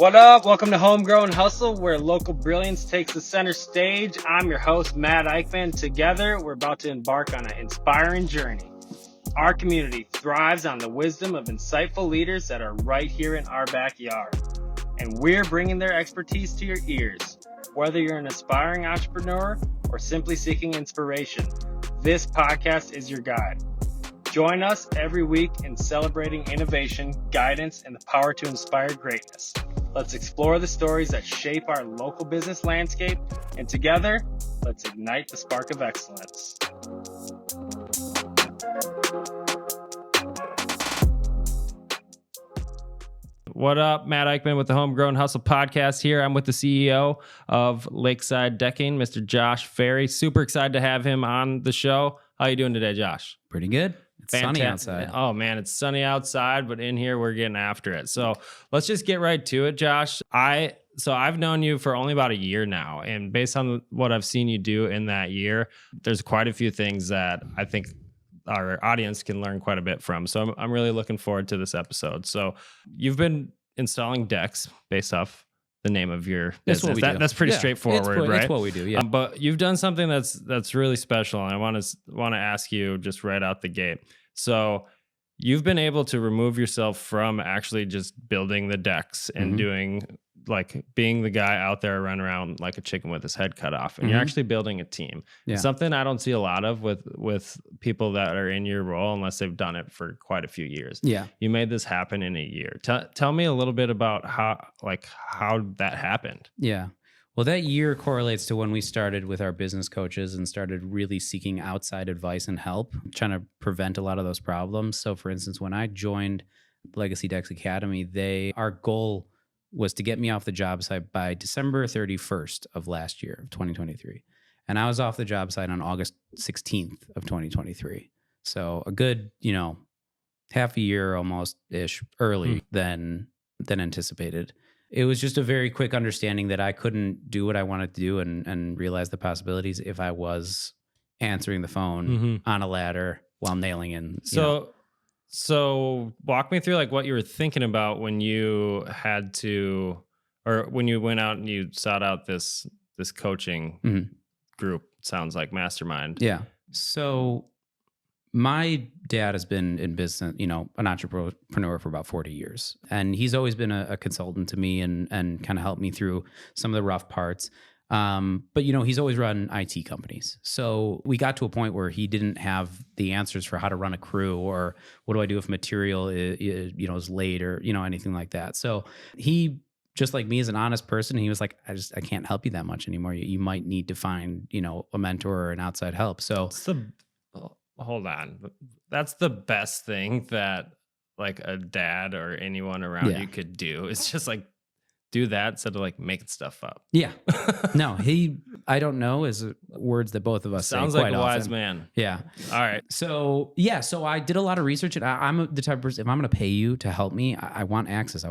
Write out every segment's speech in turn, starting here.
What up? Welcome to Homegrown Hustle, where local brilliance takes the center stage. I'm your host, Matt Eickman. Together, we're about to embark on an inspiring journey. Our community thrives on the wisdom of insightful leaders that are right here in our backyard. And we're bringing their expertise to your ears. Whether you're an aspiring entrepreneur or simply seeking inspiration, this podcast is your guide. Join us every week in celebrating innovation, guidance, and the power to inspire greatness. Let's explore the stories that shape our local business landscape, and together, let's ignite the spark of excellence. What up? Matt Eickman with the Homegrown Hustle podcast here. I'm with the CEO of Lakeside Decking, Mr. Josh Ferri. Super excited to have him on the show. How you doing today, Josh? Pretty good. It's sunny outside. Oh, man, it's sunny outside, but in here, we're getting after it. So let's just get right to it, Josh. I've known you for only about a year now, and based on what I've seen you do in that year, there's quite a few things that I think our audience can learn quite a bit from. So I'm really looking forward to this episode. So you've been installing decks based off the name of your business. That's pretty straightforward, right? It's what we do, yeah. But you've done something that's really special, and I want to ask you just right out the gate. So you've been able to remove yourself from actually just building the decks and doing, like, being the guy out there running around like a chicken with his head cut off, and you're actually building a team. Yeah. Something I don't see a lot of with people that are in your role unless they've done it for quite a few years. Yeah, you made this happen in a year. Tell me a little bit about how that happened. Yeah. Well, that year correlates to when we started with our business coaches and started really seeking outside advice and help, trying to prevent a lot of those problems. So, for instance, when I joined Legacy Decks Academy, our goal was to get me off the job site by December 31st of last year, of 2023. And I was off the job site on August 16th of 2023. So a good, half a year almost-ish early than anticipated. It was just a very quick understanding that I couldn't do what I wanted to do and realize the possibilities if I was answering the phone on a ladder while nailing in. So walk me through like what you were thinking about when you had to, or when you went out and you sought out this coaching group. Sounds like mastermind. Yeah. So my dad has been in business, an entrepreneur for about 40 years. And he's always been a consultant to me and kind of helped me through some of the rough parts. But he's always run IT companies. So we got to a point where he didn't have the answers for how to run a crew, or what do I do if material is late, or, anything like that. So he, just like me, as an honest person, he was like, I can't help you that much anymore. You might need to find, a mentor or an outside help. So hold on. That's the best thing that like a dad or anyone around you could do. It's just like, do that instead of like making stuff up. Yeah. No, I don't know, is words that both of us sounds say like quite a often. wise man. Yeah. All right. So I did a lot of research, and I'm the type of person, if I'm going to pay you to help me, I want access. I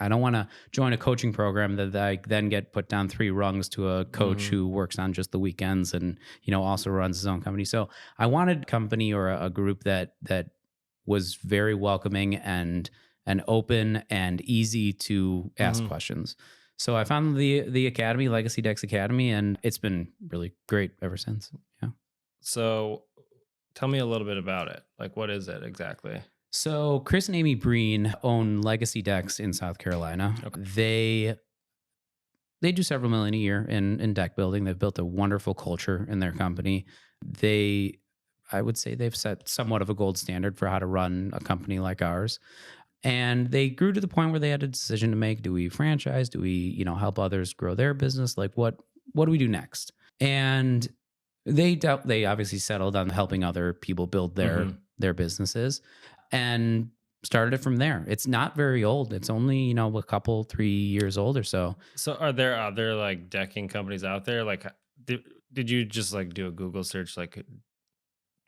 don't want to join a coaching program that I then get put down 3 rungs to a coach who works on just the weekends and, also runs his own company. So I wanted a company or a group that was very welcoming and open and easy to ask questions. So I found the Academy, Legacy Decks Academy, and it's been really great ever since. Yeah. So tell me a little bit about it. Like, what is it exactly? So Chris and Amy Breen own Legacy Decks in South Carolina. Okay. They do several million a year in deck building. They've built a wonderful culture in their company. I would say they've set somewhat of a gold standard for how to run a company like ours. And they grew to the point where they had a decision to make. Do we franchise? Do we, help others grow their business? Like, what do we do next? And they obviously settled on helping other people build their businesses and started it from there. It's not very old. It's only, a couple, 3 years old or so. So are there other like decking companies out there? Like, did you just like do a Google search, like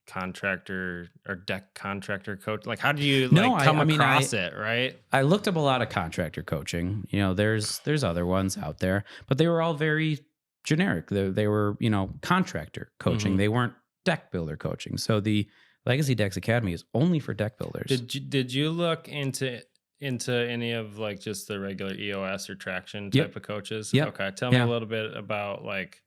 contractor or deck contractor coach? Like, how do you come across it, right? I looked up a lot of contractor coaching. There's other ones out there, but they were all very generic. They were, contractor coaching. They weren't deck builder coaching. So the Legacy Decks Academy is only for deck builders. Did you look into into any of like just the regular EOS or traction type of coaches? Yep. Okay. Tell me a little bit about like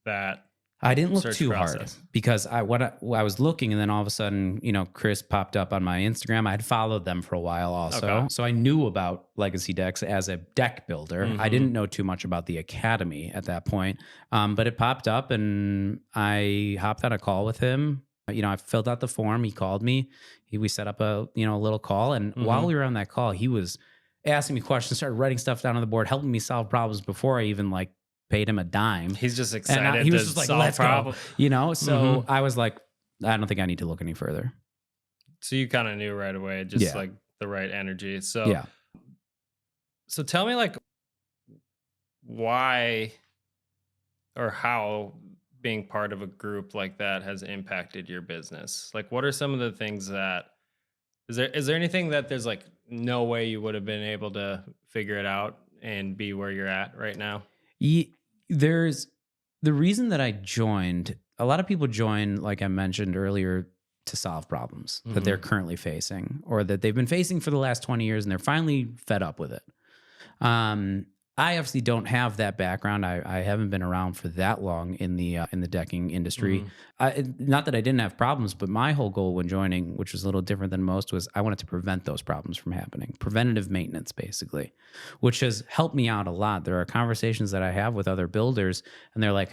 that. I didn't look Search too process. hard because I was looking, and then all of a sudden, Chris popped up on my Instagram. I had followed them for a while also. Okay. So I knew about Legacy Decks as a deck builder. I didn't know too much about the academy at that point. But it popped up and I hopped on a call with him. I filled out the form. He called me. We set up a little call. And while we were on that call, he was asking me questions, started writing stuff down on the board, helping me solve problems before I even paid him a dime. He's just excited. And he was just like, let's problem. go. So I was like, I don't think I need to look any further. So you kind of knew right away, just like the right energy. So yeah. So tell me like why or how being part of a group like that has impacted your business. Like what are some of the things that is there anything that there's like no way you would have been able to figure it out and be where you're at right now? There's the reason that I joined. A lot of people join, like I mentioned earlier, to solve problems that they're currently facing or that they've been facing for the last 20 years and they're finally fed up with it. I obviously don't have that background. I haven't been around for that long in the decking industry. Not that I didn't have problems, but my whole goal when joining, which was a little different than most, was I wanted to prevent those problems from happening. Preventative maintenance, basically, which has helped me out a lot. There are conversations that I have with other builders, and they're like,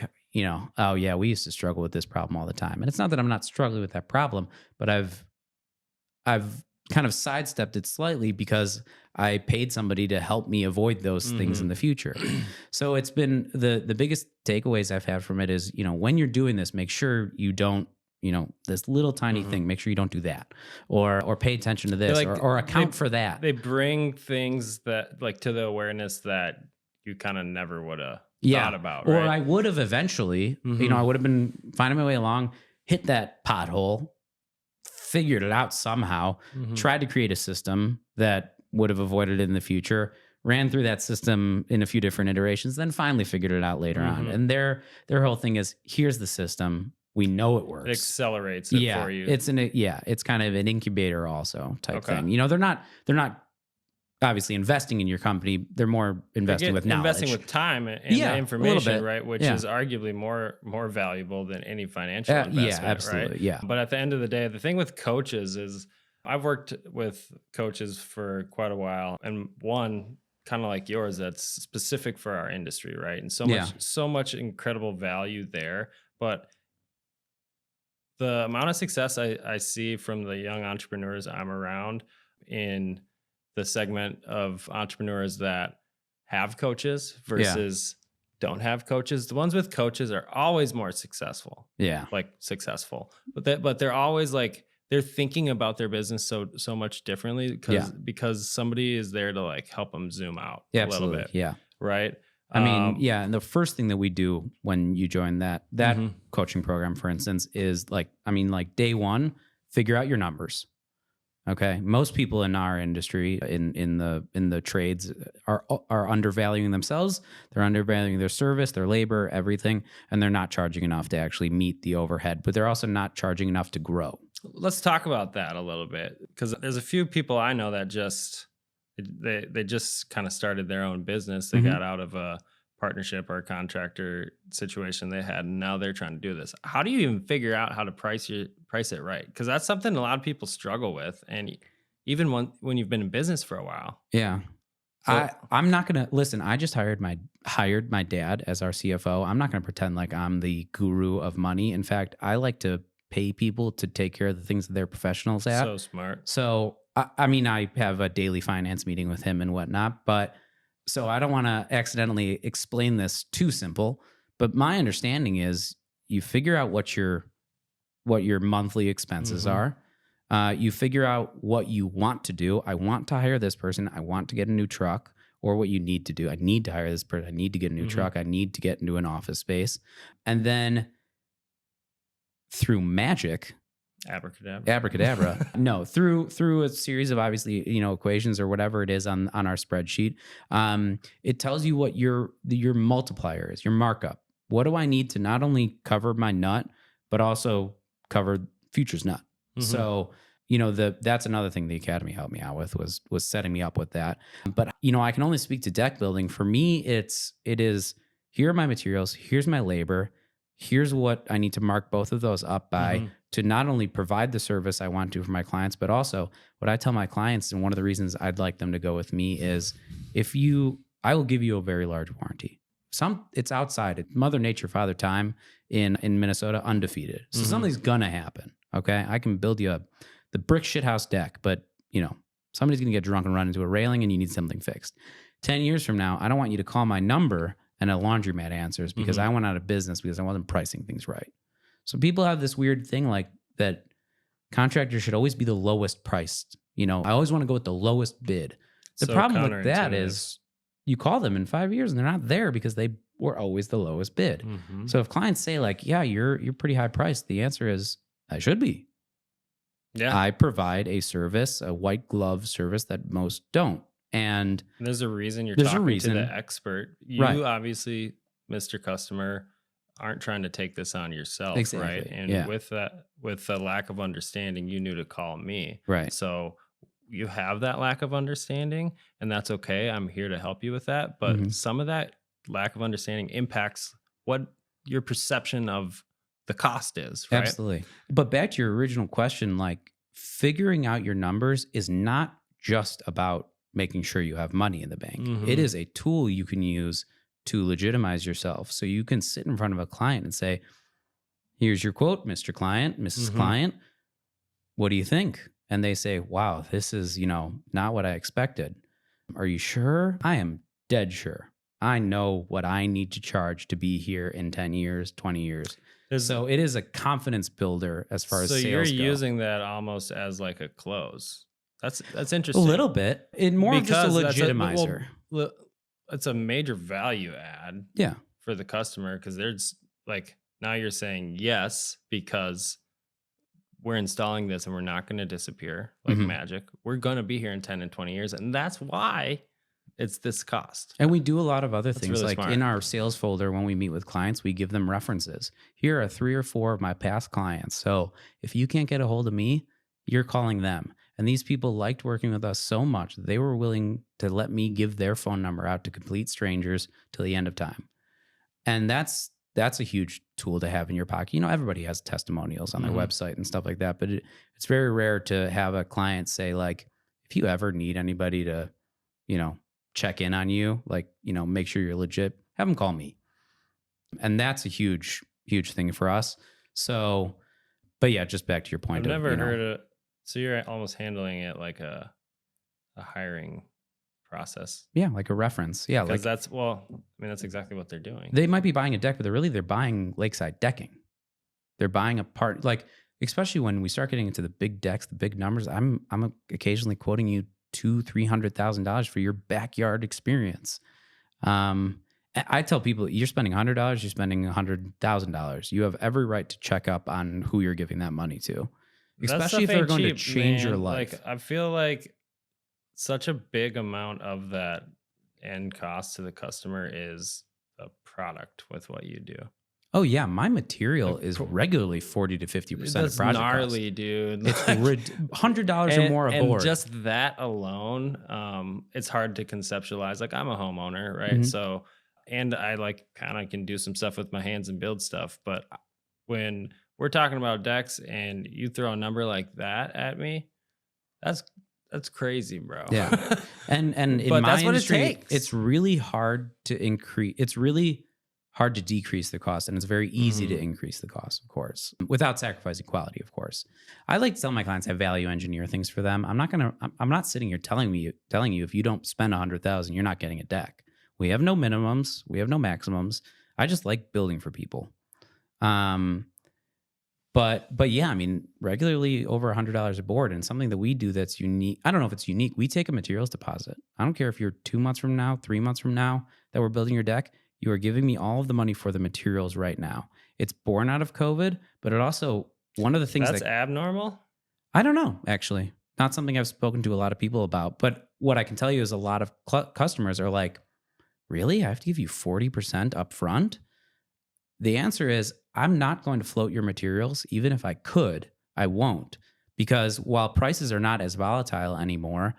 oh yeah, we used to struggle with this problem all the time. And it's not that I'm not struggling with that problem, but I've kind of sidestepped it slightly because I paid somebody to help me avoid those things in the future. So it's been the biggest takeaways I've had from it is, when you're doing this, make sure you don't, this little tiny thing, make sure you don't do that or pay attention to this or account for that. They bring things that like to the awareness that you kind of never would have thought about. Or right? I would have eventually, I would have been finding my way along, hit that pothole, figured it out somehow, tried to create a system that would have avoided it in the future, ran through that system in a few different iterations, then finally figured it out later on. And their whole thing is, here's the system. We know it works. It accelerates it for you. It's kind of an incubator also type thing. They're not obviously investing in your company. They're more investing with knowledge. Investing with time and the information, right? Which is arguably more valuable than any financial investment. Yeah, absolutely. Right? Yeah. But at the end of the day, the thing with coaches is I've worked with coaches for quite a while, and one kind of like yours that's specific for our industry, right? And so much incredible value there. But the amount of success I see from the young entrepreneurs I'm around in the segment of entrepreneurs that have coaches versus don't have coaches. The ones with coaches are always more successful. Yeah. Like successful. But they're always like, they're thinking about their business so much differently because somebody is there to like help them zoom out a little bit. Yeah. Right. I mean, and the first thing that we do when you join that coaching program, for instance, is like day one, figure out your numbers. Okay. Most people in our industry, in the trades, are undervaluing themselves. They're undervaluing their service, their labor, everything, and they're not charging enough to actually meet the overhead. But they're also not charging enough to grow. Let's talk about that a little bit, because there's a few people I know that they just kind of started their own business. They got out of a partnership or a contractor situation they had, and now they're trying to do this. How do you even figure out how to price it right? Because that's something a lot of people struggle with, and even when you've been in business for a while. Yeah. So, I'm not gonna listen. I just hired my dad as our CFO. I'm not gonna pretend like I'm the guru of money. In fact, I like to pay people to take care of the things that they're professionals at. So smart. So I have a daily finance meeting with him and whatnot, but so I don't want to accidentally explain this too simple, but my understanding is you figure out what your monthly expenses are. You figure out what you want to do. I want to hire this person. I want to get a new truck. Or what you need to do. I need to hire this person. I need to get a new truck. I need to get into an office space. And then through magic, abracadabra. No, through a series of obviously, equations or whatever it is on our spreadsheet, it tells you what your multiplier is, your markup. What do I need to not only cover my nut, but also cover future's nut? So, that's another thing the Academy helped me out with was setting me up with that. But, I can only speak to deck building. For me, it is, here are my materials, here's my labor, here's what I need to mark both of those up by to not only provide the service I want to for my clients, but also what I tell my clients, and one of the reasons I'd like them to go with me is I will give you a very large warranty. It's outside. It's Mother Nature, Father Time in Minnesota, undefeated. So something's gonna happen. Okay, I can build you the brick shithouse deck, but somebody's gonna get drunk and run into a railing, and you need something fixed. 10 years from now, I don't want you to call my number and a laundromat answers because I went out of business because I wasn't pricing things right. So people have this weird thing like that. Contractors should always be the lowest priced. I always want to go with the lowest bid. The problem with that is you call them in 5 years and they're not there because they were always the lowest bid. So if clients say like, yeah, you're pretty high priced, the answer is I should be. Yeah. I provide a service, a white glove service that most don't. And there's a reason you're talking to the expert. You obviously, Mr. Customer, aren't trying to take this on yourself, right? And with the lack of understanding, you knew to call me. Right. So you have that lack of understanding, and that's okay. I'm here to help you with that. But some of that lack of understanding impacts what your perception of the cost is, right? Absolutely. But back to your original question, like figuring out your numbers is not just about making sure you have money in the bank. It is a tool you can use to legitimize yourself. So you can sit in front of a client and say, here's your quote, Mr. Client, Mrs. Client. What do you think? And they say, wow, this is, not what I expected. Are you sure? I am dead sure. I know what I need to charge to be here in 10 years, 20 years. So it is a confidence builder as far as sales go. So you're using that almost as like a close. That's interesting. A little bit. It more of just a legitimizer. It's a major value add for the customer because there's like, now you're saying yes because we're installing this and we're not going to disappear like magic. We're going to be here in 10 and 20 years. And that's why it's this cost. And we do a lot of other things. Really like smart. In our sales folder, when we meet with clients, we give them references. Here are 3 or 4 of my past clients. So if you can't get a hold of me, you're calling them. And these people liked working with us so much that they were willing to let me give their phone number out to complete strangers till the end of time. And that's a huge tool to have in your pocket. Everybody has testimonials on their website and stuff like that, but it's very rare to have a client say like, if you ever need anybody to, check in on you, like, make sure you're legit, have them call me. And that's a huge, huge thing for us. So, but yeah, just back to your point. I've never heard it. So you're almost handling it like a hiring process. Yeah, like a reference. Yeah, because that's exactly what they're doing. They might be buying a deck, but they're buying Lakeside Decking. They're buying a part, like especially when we start getting into the big decks, the big numbers. I'm occasionally quoting you $200,000-$300,000 for your backyard experience. I tell people, you're spending $100, you're spending $100,000. You have every right to check up on who you're giving that money to. Especially if they're going to change your life. Like, I feel like such a big amount of that end cost to the customer is a product with what you do. Oh yeah, my material is regularly 40 to 50% of project gnarly, cost. Dude. It's $100 or more a board. And just that alone, it's hard to conceptualize. Like I'm a homeowner, right? So, and I like kind of can do some stuff with my hands and build stuff, but when we're talking about decks and you throw a number like that at me, that's crazy, bro. Yeah. And in my that's what industry, it takes. It's really hard to increase. It's really hard to decrease the cost. And it's very easy to increase the cost, of course, without sacrificing quality, of course. I like to tell my clients I value engineer things for them. I'm not sitting here telling you if you don't spend $100,000, you're not getting a deck. We have no minimums. We have no maximums. I just like building for people. But yeah, I mean, regularly over $100 a board, and something that we do that's unique. I don't know if it's unique. We take a materials deposit. I don't care if you're 2 months from now, 3 months from now that we're building your deck. You are giving me all of the money for the materials right now. It's born out of COVID, but it also, one of the things that's abnormal. I don't know, actually. Not something I've spoken to a lot of people about. But what I can tell you is a lot of customers are like, really? I have to give you 40% up front? The answer is, I'm not going to float your materials. Even if I could, I won't, Because while prices are not as volatile anymore,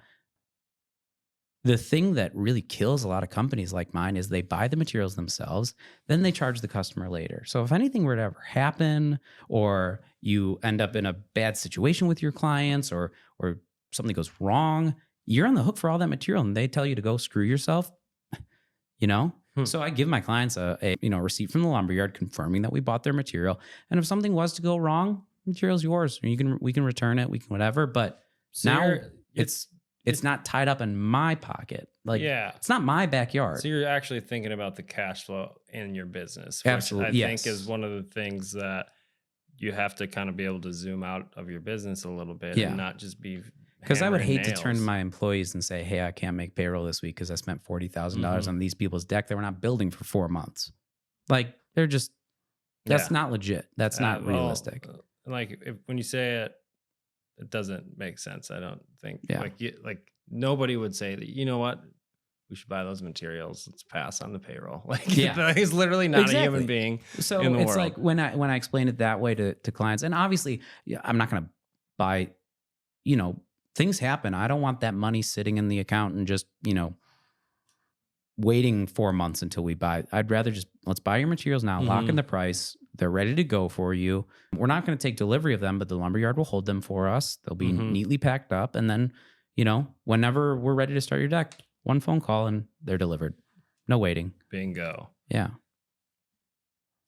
the thing that really kills a lot of companies like mine is they buy the materials themselves, then they charge the customer later. So if anything were to ever happen, or you end up in a bad situation with your clients, or something goes wrong, you're on the hook for all that material, and they tell you to go screw yourself, you know? So I give my clients a receipt from the lumberyard confirming that we bought their material. And if something was to go wrong, material's yours. We can return it, we can whatever. But so now it's not tied up in my pocket. Like, it's not my backyard. So you're actually thinking about the cash flow in your business, which absolutely, I think is one of the things that you have to kind of be able to zoom out of your business a little bit and not just be. Because I would hate to turn to my employees and say, hey, I can't make payroll this week because I spent $40,000 on these people's deck that we're not building for 4 months. Like, they're just, that's not legit. That's not realistic. Like, when you say it, it doesn't make sense. I don't think like nobody would say that, you know what, we should buy those materials. Let's pass on the payroll. Like, he's literally not a human being. So in the world. Like when I explain it that way to clients, and obviously I'm not going to buy, things happen. I don't want that money sitting in the account and just, waiting 4 months until we buy. I'd rather just, let's buy your materials now, lock in the price. They're ready to go for you. We're not going to take delivery of them, but the lumberyard will hold them for us. They'll be neatly packed up. And then, whenever we're ready to start your deck, one phone call and they're delivered. No waiting. Bingo. Yeah.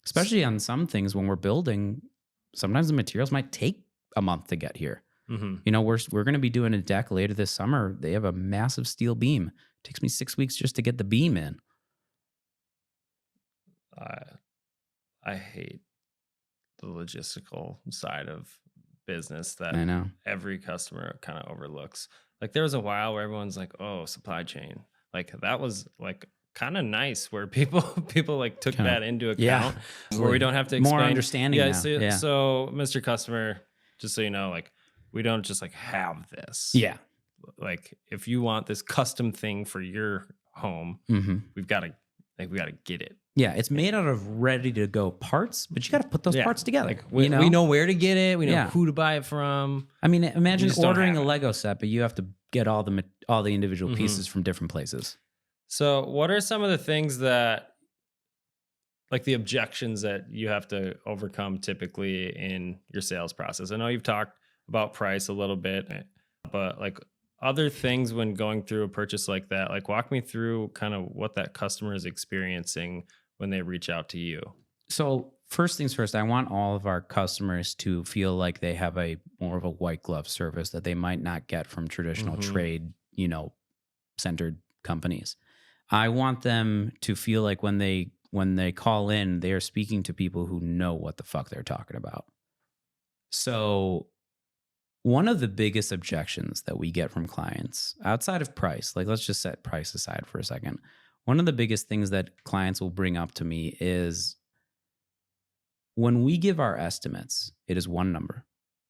Especially on some things when we're building, sometimes the materials might take a month to get here. We're going to be doing a deck later this summer. They have a massive steel beam. It takes me 6 weeks just to get the beam in. I hate the logistical side of business that I know every customer kind of overlooks. Like, there was a while where everyone's like, oh, supply chain. Like, that was like kind of nice where people like took that into account, where we don't have to explain. More understanding now. So Mr. Customer, just so you know, like, we don't just like have this. Yeah. Like, if you want this custom thing for your home, we've got to get it. Yeah, it's made out of ready to go parts, but you got to put those parts together. Like, we know where to get it. We know who to buy it from. I mean, imagine ordering a Lego set, but you have to get all the individual pieces from different places. So, what are some of the things that, like, the objections that you have to overcome typically in your sales process? I know you've talked about price a little bit, but like other things when going through a purchase like that, like, walk me through kind of what that customer is experiencing when they reach out to you. So first things first, I want all of our customers to feel like they have a more of a white glove service that they might not get from traditional trade, centered companies. I want them to feel like when they call in, they are speaking to people who know what the fuck they're talking about. So one of the biggest objections that we get from clients outside of price, like, let's just set price aside for a second. One of the biggest things that clients will bring up to me is when we give our estimates, it is one number.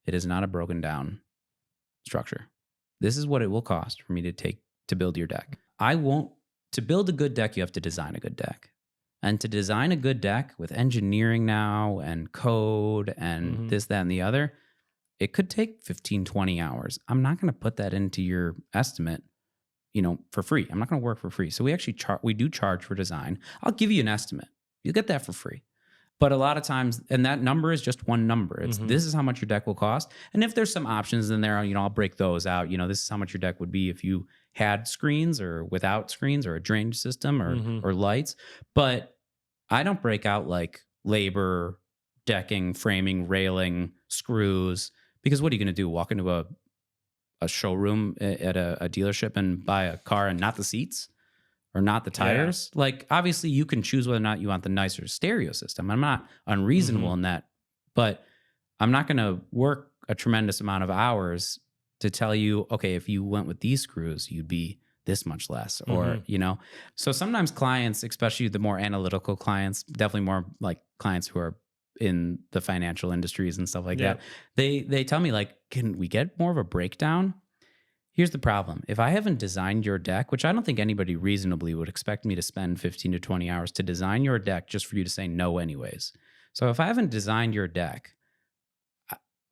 It is not a broken down structure. This is what it will cost for me to build your deck. To build a good deck, you have to design a good deck. And to design a good deck with engineering now and code and this, that, and the other, it could take 15, 20 hours. I'm not going to put that into your estimate, for free. I'm not going to work for free. So we actually we do charge for design. I'll give you an estimate. You'll get that for free. But a lot of times, and that number is just one number. It's this is how much your deck will cost. And if there's some options in there, I'll break those out. This is how much your deck would be if you had screens or without screens or a drainage system or lights. But I don't break out like labor, decking, framing, railing, screws. Because what are you going to do? Walk into a showroom at a dealership and buy a car and not the seats or not the tires? Yeah. Like, obviously, you can choose whether or not you want the nicer stereo system. I'm not unreasonable in that, but I'm not going to work a tremendous amount of hours to tell you, okay, if you went with these screws, you'd be this much less, or, So sometimes clients, especially the more analytical clients, definitely more like clients who are in the financial industries and stuff like that, they tell me, like, can we get more of a breakdown? Here's the problem. If I haven't designed your deck, which I don't think anybody reasonably would expect me to spend 15 to 20 hours to design your deck just for you to say no anyways. So if I haven't designed your deck,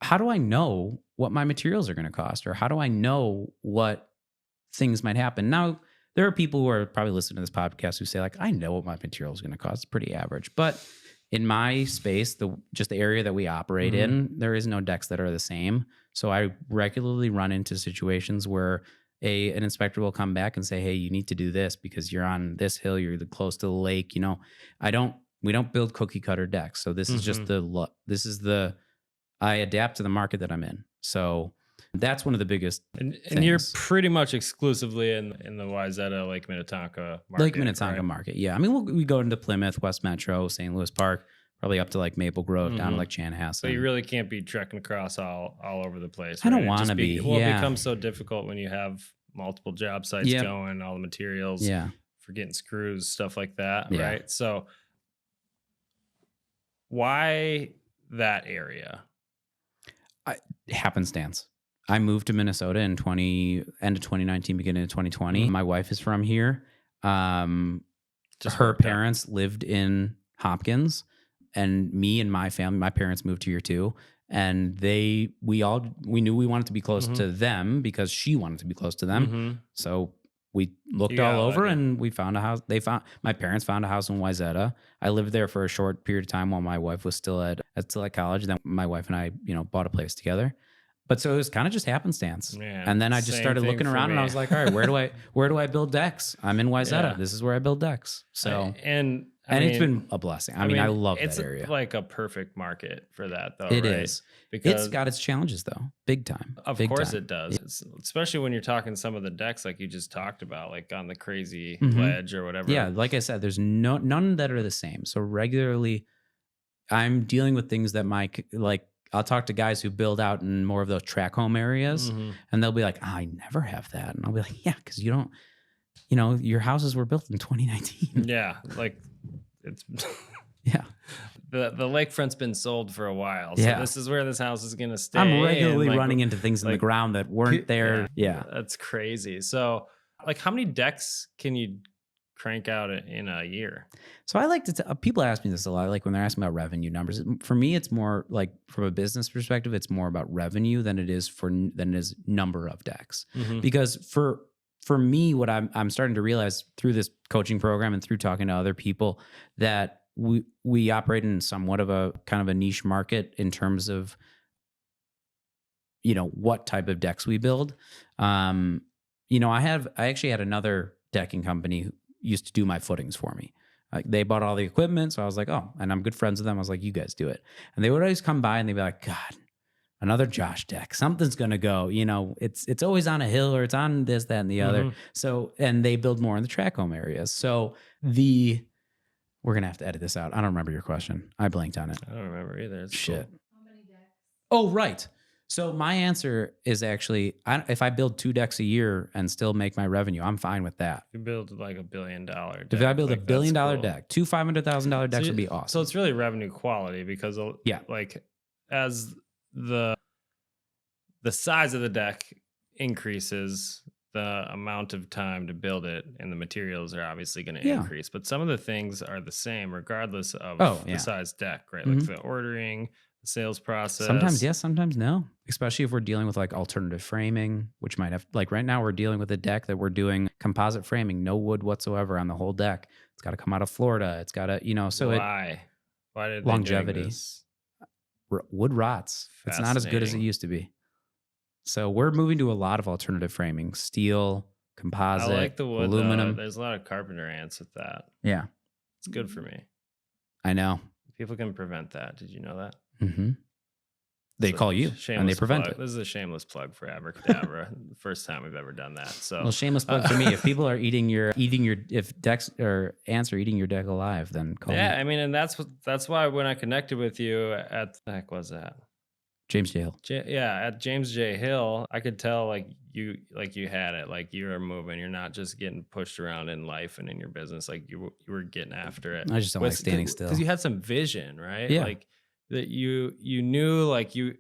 how do I know what my materials are going to cost, or how do I know what things might happen? Now, there are people who are probably listening to this podcast who say like, I know what my material is going to cost. It's pretty average. But in my space, just the area that we operate in, there is no decks that are the same. So I regularly run into situations where an inspector will come back and say, hey, you need to do this because you're on this hill, you're close to the lake. We don't build cookie cutter decks. So this is just I adapt to the market that I'm in. So that's one of the biggest and you're pretty much exclusively in the Wayzata, Lake Minnetonka market. Lake Minnetonka market, yeah. I mean, we go into Plymouth, West Metro, St. Louis Park, probably up to like Maple Grove, down to like Chanhassen. But you really can't be trekking across all over the place. Right? I don't want to be. Well, it becomes so difficult when you have multiple job sites going, all the materials, for getting screws, stuff like that, right? So why that area? Happenstance. I moved to Minnesota in end of 2019, beginning of 2020. My wife is from here. Her parents lived in Hopkins, and me and my family, my parents moved here too. And we knew we wanted to be close to them because she wanted to be close to them. So we looked all over and we found a house. My parents found a house in Wayzata. I lived there for a short period of time while my wife was still at college. Then my wife and I, bought a place together. But so it was kind of just happenstance. Yeah, and then I just started looking around and I was like, all right, where do I build decks? I'm in Wayzata. Yeah. This is where I build decks. So and it's been a blessing. I mean, I love that area. It's like a perfect market for that though. It is. Because it's got its challenges though. Big time. Of course it does. Yeah. Especially when you're talking some of the decks like you just talked about, like on the crazy ledge or whatever. Yeah, like I said, there's none that are the same. So regularly I'm dealing with things that I'll talk to guys who build out in more of those track home areas and they'll be like, I never have that. And I'll be like, yeah, because you don't, your houses were built in 2019. Yeah. Like it's, yeah. The lakefront's been sold for a while. So this is where this house is going to stay. I'm regularly running into things in the ground that weren't there. Yeah. That's crazy. So like how many decks can you crank out in a year? So I like to people ask me this a lot, like when they're asking about revenue numbers. For me, it's more like from a business perspective, it's more about revenue than it is number of decks. Because for me, what I'm starting to realize through this coaching program and through talking to other people that we operate in somewhat of a kind of a niche market in terms of what type of decks we build. I actually had another decking company who used to do my footings for me. They bought all the equipment. So I was like, oh, and I'm good friends with them. I was like, you guys do it. And they would always come by and they'd be like, God, another Josh deck. Something's going to go, it's always on a hill or it's on this, that, and the other. So, and they build more in the track home areas. So we're going to have to edit this out. I don't remember your question. I blanked on it. I don't remember either. It's shit. Cool. How many decks? Oh, right. So my answer is actually, if I build 2 decks a year and still make my revenue, I'm fine with that. You build like $1 billion deck. If I build $1 billion deck, 2 $500,000 decks would be awesome. So it's really revenue quality because like as the size of the deck increases, the amount of time to build it and the materials are obviously going to increase. But some of the things are the same regardless of the size deck, right? Like the ordering, the sales process. Sometimes yes, sometimes no. Especially if we're dealing with like alternative framing, which might have, like right now we're dealing with a deck that we're doing composite framing, no wood whatsoever on the whole deck. It's got to come out of Florida. It's got to, so why did longevity. They do this? Wood rots. It's not as good as it used to be. So we're moving to a lot of alternative framing, steel, composite, I like the wood, aluminum. There's a lot of carpenter ants with that. Yeah. It's good for me. I know. People can prevent that. Did you know that? Mm-hmm. They call you and they prevent it. This is a shameless plug for Abracadabra. The first time we've ever done that. So, well, shameless plug for me. If people are if decks or ants are eating your deck alive, then call me. Yeah, I mean, and that's why when I connected with you at the heck was that? James J. Hill. At James J. Hill, I could tell like you had it, like you were moving. You're not just getting pushed around in life and in your business. Like you were getting after it. I just don't like standing still because you had some vision, right? Yeah. Like that you knew like you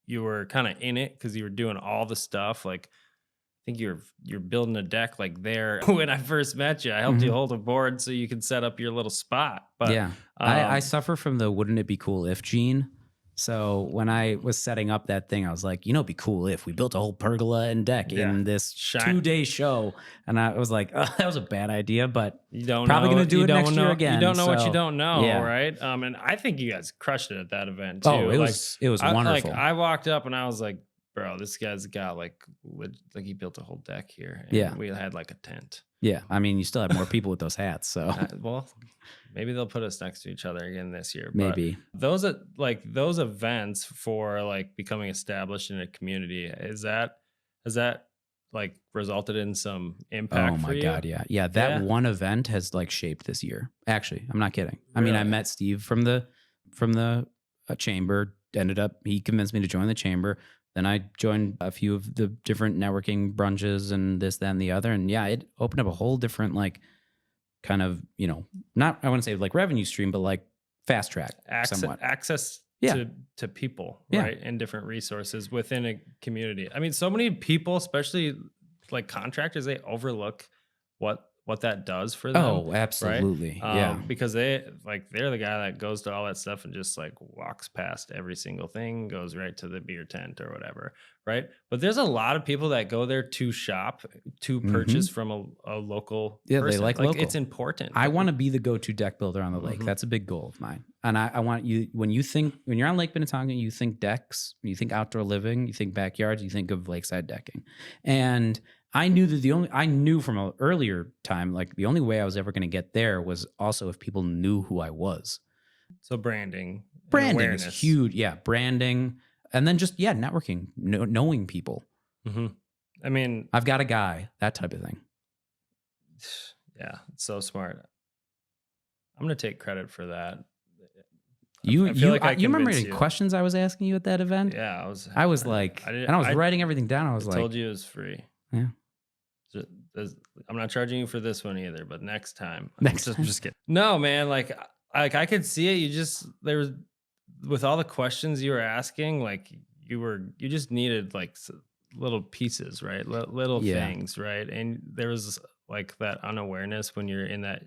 were kind of in it because you were doing all the stuff. Like I think you're building a deck like there. When I first met you, I helped you hold a board so you could set up your little spot. But yeah, I suffer from the wouldn't it be cool if gene. So when I was setting up that thing, I was like, it'd be cool if we built a whole pergola and deck in this 2-day show. And I was like, oh, that was a bad idea, but you don't probably going to do it next year again. You don't know what you don't know, right? And I think you guys crushed it at that event too. Oh, it was wonderful. I walked up and I was like, bro, this guy's got like he built a whole deck here. And we had like a tent. Yeah, I mean, you still have more people with those hats, so well, maybe they'll put us next to each other again this year. Maybe but those events for like becoming established in a community, has that like resulted in some impact? Oh my God, yeah. That one event has like shaped this year. Actually, I'm not kidding. Really? I mean, I met Steve from the chamber. He convinced me to join the chamber. Then I joined a few of the different networking brunches and this, that, and the other. And yeah, it opened up a whole different, like, kind of, not, I want to say like revenue stream, but like fast track somewhat. Access to people, right? And different resources within a community. I mean, so many people, especially like contractors, they overlook what that does for them. Oh, absolutely. Right? Because they're the guy that goes to all that stuff and just like walks past every single thing, goes right to the beer tent or whatever. Right. But there's a lot of people that go there to shop, to purchase from a local person. They like local. It's important. I want to be the go-to deck builder on the lake. That's a big goal of mine. And I want you, when you're on Lake Minnetonka, you think decks, you think outdoor living, you think backyards, you think of Lakeside Decking. And I knew that I knew from an earlier time, like the only way I was ever going to get there was also if people knew who I was. So branding is huge. Yeah. Branding. And then just, networking, knowing people. Mm-hmm. I mean, I've got a guy, that type of thing. Yeah. It's so smart. I'm going to take credit for that. You remember any questions I was asking you at that event? Yeah. I was writing everything down. I told you it was free. Yeah. I'm not charging you for this one either, but next time. I'm just kidding. No, man. Like I could see it. There was, with all the questions you were asking, like you just needed like little pieces, right? Little things, right? And there was like that unawareness when you're in that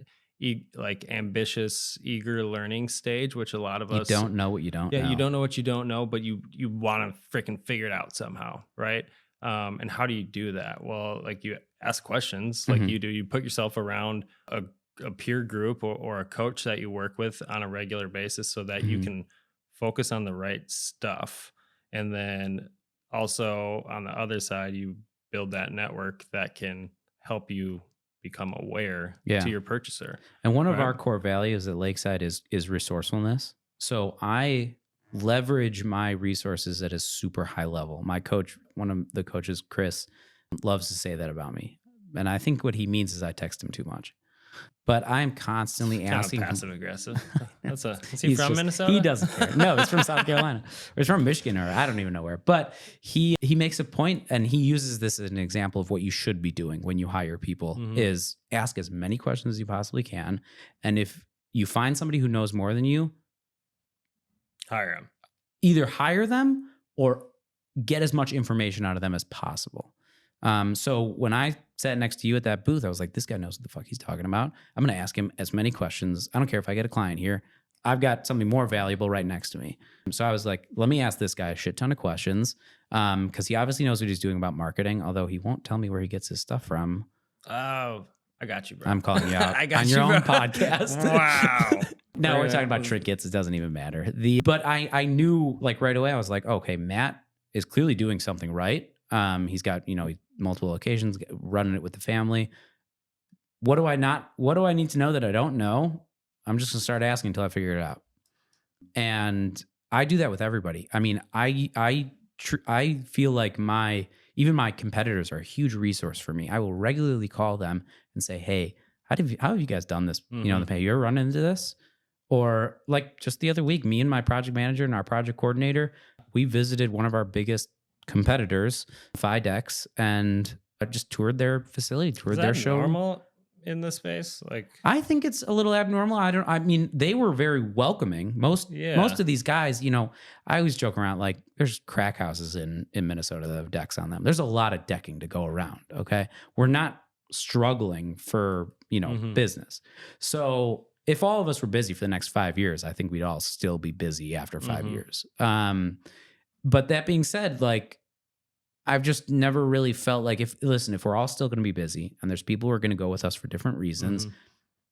like ambitious, eager learning stage, which a lot of us don't know what you don't know. Yeah, you don't know what you don't know, but you want to freaking figure it out somehow, right? And how do you do that? Well, like you ask questions like you do. You put yourself around a peer group or a coach that you work with on a regular basis so that you can focus on the right stuff. And then also on the other side, you build that network that can help you become aware to your purchaser. And one of our core values at Lakeside is resourcefulness. So I leverage my resources at a super high level. My coach, one of the coaches, Chris, loves to say that about me. And I think what he means is I text him too much. But I'm constantly asking. Passive aggressive. Is he from Minnesota? He doesn't care. No, he's from South Carolina. Or he's from Michigan, or I don't even know where. But he makes a point, and he uses this as an example of what you should be doing when you hire people: is ask as many questions as you possibly can, and if you find somebody who knows more than you, hire them. Either hire them or get as much information out of them as possible. So when I sat next to you at that booth, I was like, this guy knows what the fuck he's talking about. I'm going to ask him as many questions. I don't care if I get a client here. I've got something more valuable right next to me. So I was like, let me ask this guy a shit ton of questions. Cause he obviously knows what he's doing about marketing, although he won't tell me where he gets his stuff from. Oh, I got you, bro. I'm calling you out on your own podcast. Wow. No, we're talking about trinkets. It doesn't even matter. But I knew like right away, I was like, okay, Matt is clearly doing something right. He's got, multiple occasions running it with the family. What do I need to know that I don't know? I'm just gonna start asking until I figure it out. And I do that with everybody. I mean, I feel like even my competitors are a huge resource for me. I will regularly call them and say, hey, how have you guys done this? You know, you ever run into this? Or like just the other week, me and my project manager and our project coordinator, we visited one of our biggest competitors, Fidex, and I just toured their facility, toured their show. Normal in this space? Like, I think it's a little abnormal. I mean, they were very welcoming. Most of these guys, I always joke around like there's crack houses in Minnesota that have decks on them. There's a lot of decking to go around. Okay. We're not struggling for, business. So if all of us were busy for the next 5 years, I think we'd all still be busy after 5 years. But that being said, like, I've just never really felt like if we're all still going to be busy and there's people who are going to go with us for different reasons,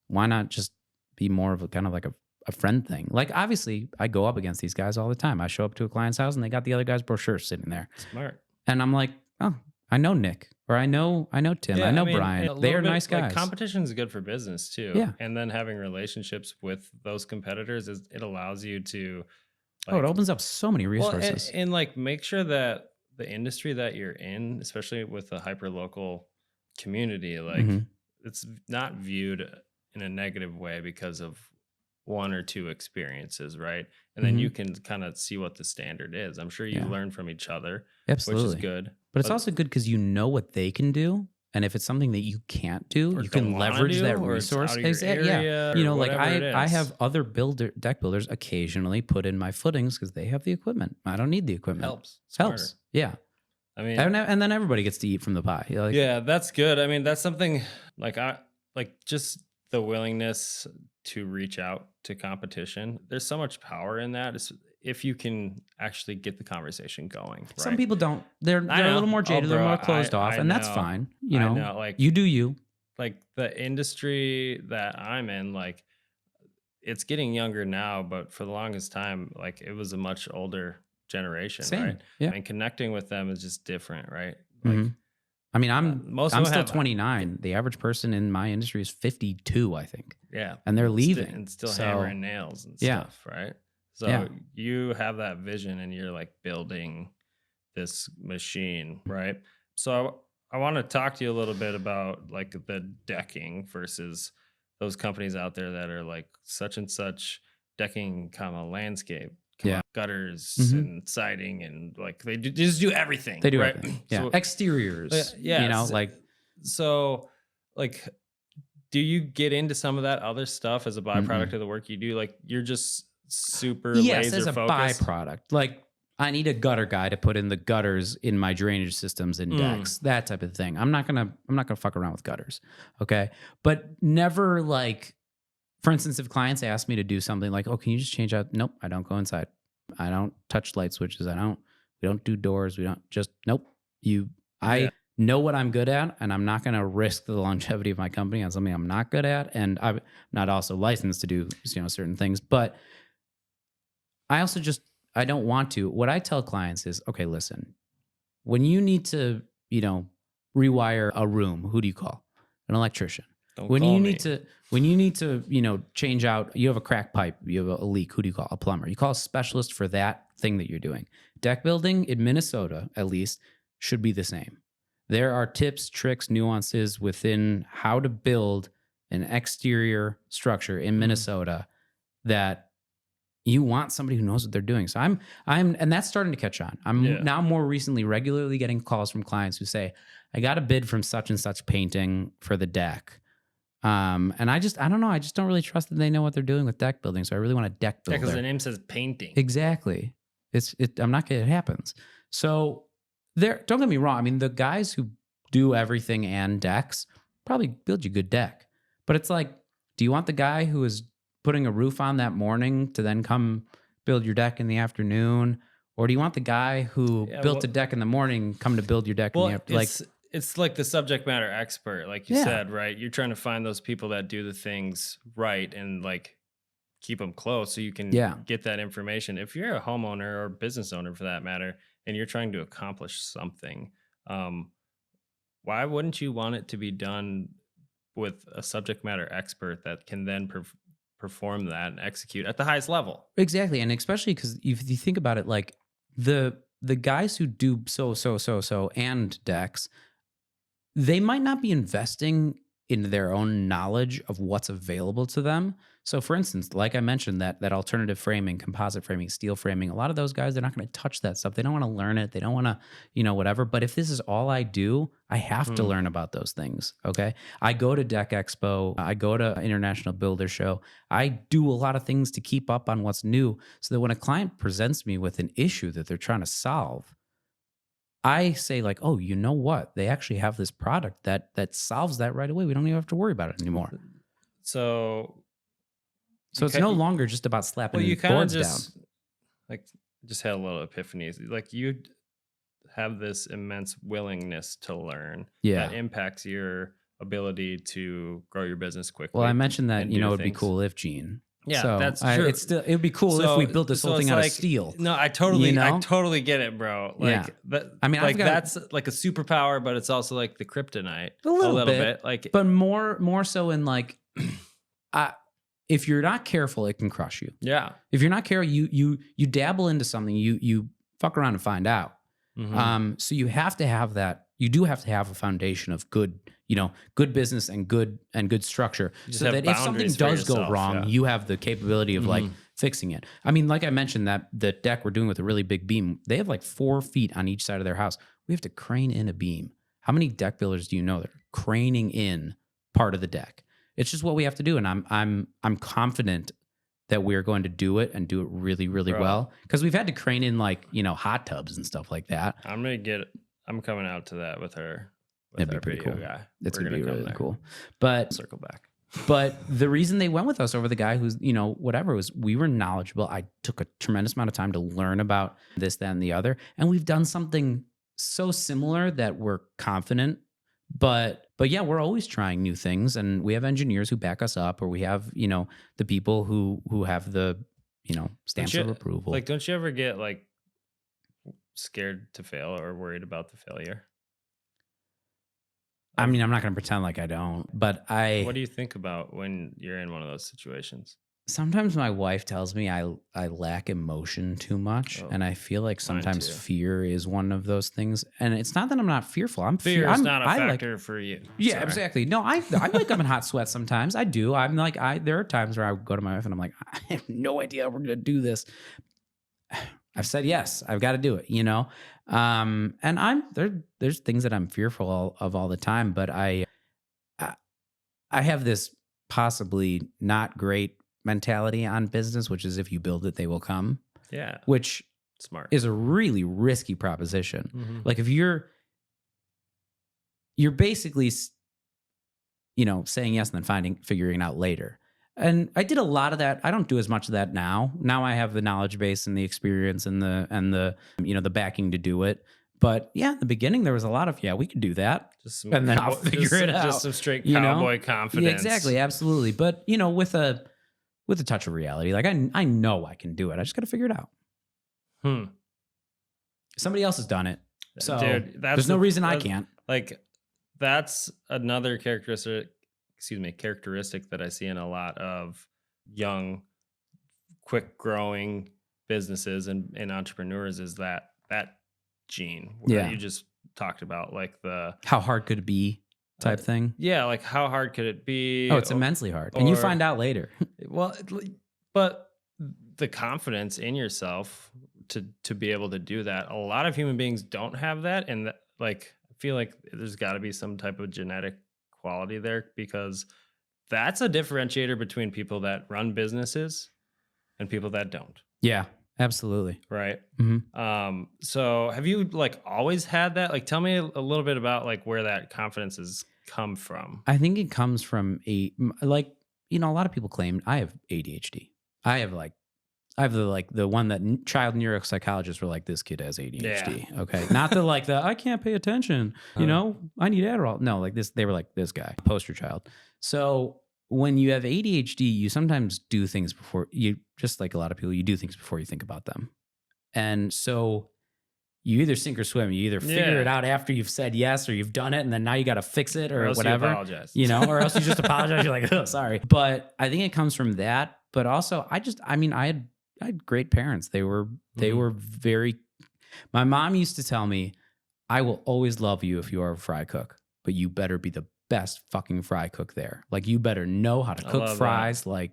why not just be more of a kind of like a friend thing? Like, obviously I go up against these guys all the time. I show up to a client's house and they got the other guy's brochure sitting there. Smart. And I'm like, oh, I know Nick, or I know Tim, I know Brian. They are nice guys. Like, competition is good for business too. Yeah. And then having relationships with those competitors it allows you to, like, it opens up so many resources. And like, make sure that the industry that you're in, especially with a hyper local community, like it's not viewed in a negative way because of one or two experiences, right? And then you can kind of see what the standard is. I'm sure you learn from each other, absolutely, which is good. But it's also good because you know what they can do. And if it's something that you can't do, you can leverage that resource. Yeah. You know, like I have other deck builders occasionally put in my footings because they have the equipment. I don't need the equipment. Helps. Yeah. I mean, and then everybody gets to eat from the pie. Like, yeah, that's good. I mean, that's something like just the willingness to reach out to competition. There's so much power in that. If you can actually get the conversation going. Right? Some people don't. They're a little more jaded, they're more closed off, and that's fine. You know, like, you do you. Like, the industry that I'm in, like, it's getting younger now, but for the longest time, like, it was a much older generation, right? Yeah. And connecting with them is just different, right? Like, I mean, I'm still 29. The average person in my industry is 52, I think. Yeah. And they're leaving. And still hammering nails and stuff, right? So you have that vision and you're like building this machine, right? So I want to talk to you a little bit about like the decking versus those companies out there that are like such and such decking, landscape, gutters and siding, and like they just do everything. They do right? everything. Yeah. So, exteriors. Yeah. You know, like, so like, do you get into some of that other stuff as a byproduct of the work you do? Like, you're just super laser as a focused? byproduct. Like, I need a gutter guy to put in the gutters in my drainage systems and decks, that type of thing. I'm not gonna fuck around with gutters. Okay. But never, like, for instance, if clients ask me to do something like, oh, can you just change out? Nope, I don't go inside. I don't touch light switches. We don't do doors. Nope. I know what I'm good at, and I'm not going to risk the longevity of my company on something I'm not good at. And I'm not also licensed to do, certain things, but I also I don't want to. What I tell clients is, okay, listen, when you need to, rewire a room, who do you call? An electrician. When you need to, change out, you have a cracked pipe, you have a leak, who do you call? A plumber. You call a specialist for that thing that you're doing. Deck building in Minnesota, at least, should be the same. There are tips, tricks, nuances within how to build an exterior structure in Minnesota that you want somebody who knows what they're doing. So and that's starting to catch on. I'm now more recently regularly getting calls from clients who say, I got a bid from such and such painting for the deck. And I don't know. I just don't really trust that they know what they're doing with deck building. So I really want a deck builder. Because the name says painting. Exactly. I'm not kidding. It happens. So don't get me wrong. I mean, the guys who do everything and decks probably build you a good deck. But it's like, do you want the guy who is putting a roof on that morning to then come build your deck in the afternoon? Or do you want the guy who built a deck in the morning come to build your deck in the afternoon? It's like the subject matter expert, like you said, right? You're trying to find those people that do the things right and like keep them close so you can get that information. If you're a homeowner or business owner for that matter, and you're trying to accomplish something, why wouldn't you want it to be done with a subject matter expert that can then perform that and execute at the highest level? Exactly. And especially because if you think about it, like the guys who do so and decks, they might not be investing in their own knowledge of what's available to them. So for instance, like I mentioned, that alternative framing, composite framing, steel framing, a lot of those guys, they're not going to touch that stuff. They don't want to learn it. They don't want to, whatever. But if this is all I do, I have to learn about those things. Okay. I go to Deck Expo. I go to International Builder Show. I do a lot of things to keep up on what's new so that when a client presents me with an issue that they're trying to solve, I say like, oh, you know what? They actually have this product that solves that right away. We don't even have to worry about it anymore. So So it's no longer just about slapping you kind of boards just down. like just had a little epiphany. Like you have this immense willingness to learn that impacts your ability to grow your business quickly. Well, I mentioned that, it'd be cool if Gene. Yeah, so that's true. It would be cool if we built this whole thing out of steel. No, I totally get it, bro. Like that's like a superpower, but it's also like the kryptonite a little bit. Like, but more so in like, if you're not careful, it can crush you. Yeah. If you're not careful, you dabble into something, you fuck around and find out. So you have to have that. You do have to have a foundation of good, good business and good structure, so that if something does go wrong, you have the capability of like fixing it. I mean, like I mentioned, that the deck we're doing with a really big beam, they have like 4 feet on each side of their house. We have to crane in a beam. How many deck builders do you know that are craning in part of the deck? It's just what we have to do, and I'm confident that we're going to do it and do it really, really well, because we've had to crane in like hot tubs and stuff like that. I'm coming out to that with her. It'd be pretty cool. Guy. It's gonna be really cool. But circle back. But the reason they went with us over the guy who's, whatever, was we were knowledgeable. I took a tremendous amount of time to learn about this, that, and the other. And we've done something so similar that we're confident. But yeah, we're always trying new things. And we have engineers who back us up, or we have, the people who have the, stamps of approval. Like, don't you ever get like scared to fail or worried about the failure? I mean, I'm not going to pretend like I don't, but What do you think about when you're in one of those situations? Sometimes my wife tells me I lack emotion too much, and I feel like sometimes fear is one of those things. And it's not that I'm not fearful. Fear is not a factor for you. Yeah, sorry. Exactly. No, I wake up in hot sweats sometimes. I do. I'm like, there are times where I go to my wife and I'm like, I have no idea how we're going to do this. I've said yes. I've got to do it, And there's things that I'm fearful of all the time, but I have this possibly not great mentality on business, which is if you build it, they will come. Yeah. Which smart is a really risky proposition. Mm-hmm. Like if you're basically, saying yes and then figuring it out later. And I did a lot of that. I don't do as much of that now. Now I have the knowledge base and the experience and the the backing to do it. But yeah, in the beginning there was a lot of we could do that, and then I'll figure it out. Just some straight cowboy confidence. Yeah, exactly, absolutely. But with a touch of reality, like I know I can do it. I just got to figure it out. Somebody else has done it, so dude, there's no reason I can't. Like that's another characteristic that I see in a lot of young, quick growing businesses and entrepreneurs is that gene that you just talked about, like the how hard could it be type thing. Yeah, like how hard could it be? Oh, it's immensely hard, and you find out later. Well, but the confidence in yourself to be able to do that, a lot of human beings don't have that, and I feel like there's got to be some type of genetic quality there, because that's a differentiator between people that run businesses and people that don't. Yeah, absolutely. Right. Mm-hmm. So have you always had that? Tell me a little bit about where that confidence has come from. I think it comes from a lot of people claim I have ADHD. I have the one that child neuropsychologists were like, this kid has ADHD. Yeah. Okay. Not the I can't pay attention, I need Adderall. No, they were like, this guy, poster child. So when you have ADHD, you sometimes do things before you, just like a lot of people, you do things before you think about them. And so you either sink or swim. You either figure it out after you've said yes, or you've done it, and then now you got to fix it, or whatever. You apologize. Or else you just apologize. You're like, oh, sorry. But I think it comes from that. But also, I had great parents. They were very. My mom used to tell me, "I will always love you if you are a fry cook, but you better be the best fucking fry cook there. You better know how to cook fries. That.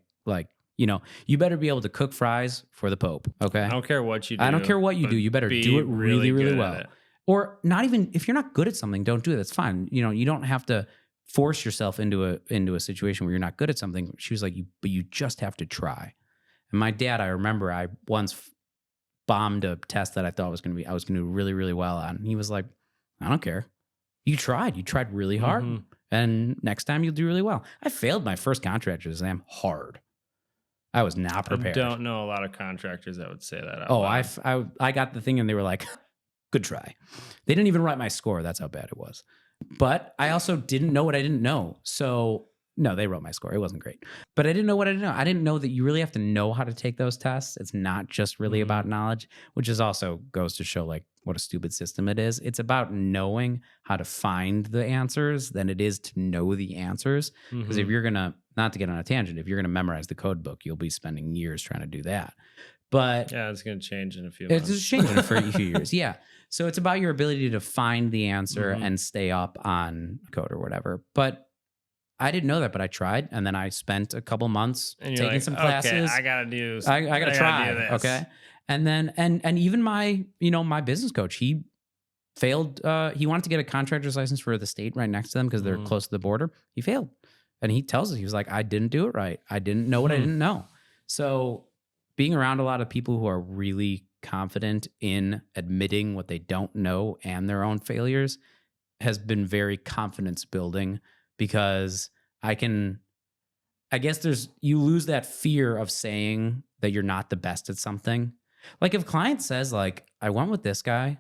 You better be able to cook fries for the Pope. Okay, I don't care what you do. I don't care what you do. You better do it really, really well. Or not even if you're not good at something, don't do it. That's fine. You don't have to force yourself into a situation where you're not good at something." She was like, but you just have to try. And my dad, I remember I once bombed a test that I thought I was going to do really, really well on. And he was like, I don't care. You tried really hard. Mm-hmm. And next time you'll do really well. I failed my first contractor's exam hard. I was not I prepared. don't know a lot of contractors that would say that out Oh, loud. I got the thing and they were like, good try. They didn't even write my score. That's how bad it was. But I also didn't know what I didn't know. So no, they wrote my score. It wasn't great. But I didn't know what I didn't know. I didn't know that you really have to know how to take those tests. It's not just really about knowledge, which is also goes to show like what a stupid system it is. It's about knowing how to find the answers than it is to know the answers. Because if you're going to, not to get on a tangent, if you're going to memorize the code book, you'll be spending years trying to do that. But yeah, it's going to change in a few months. It's changing for a few years. Yeah. So it's about your ability to find the answer and stay up on code or whatever. But I didn't know that, but I tried. And then I spent a couple months taking like, some classes. Okay, I got to do I got to try. Okay. And then, and even my, my business coach, he failed. He wanted to get a contractor's license for the state right next to them because they're close to the border. He failed. And he tells us, he was like, I didn't do it right. I didn't know what I didn't know. So being around a lot of people who are really confident in admitting what they don't know and their own failures has been very confidence building, because I guess you lose that fear of saying that you're not the best at something. Like if client says like, I went with this guy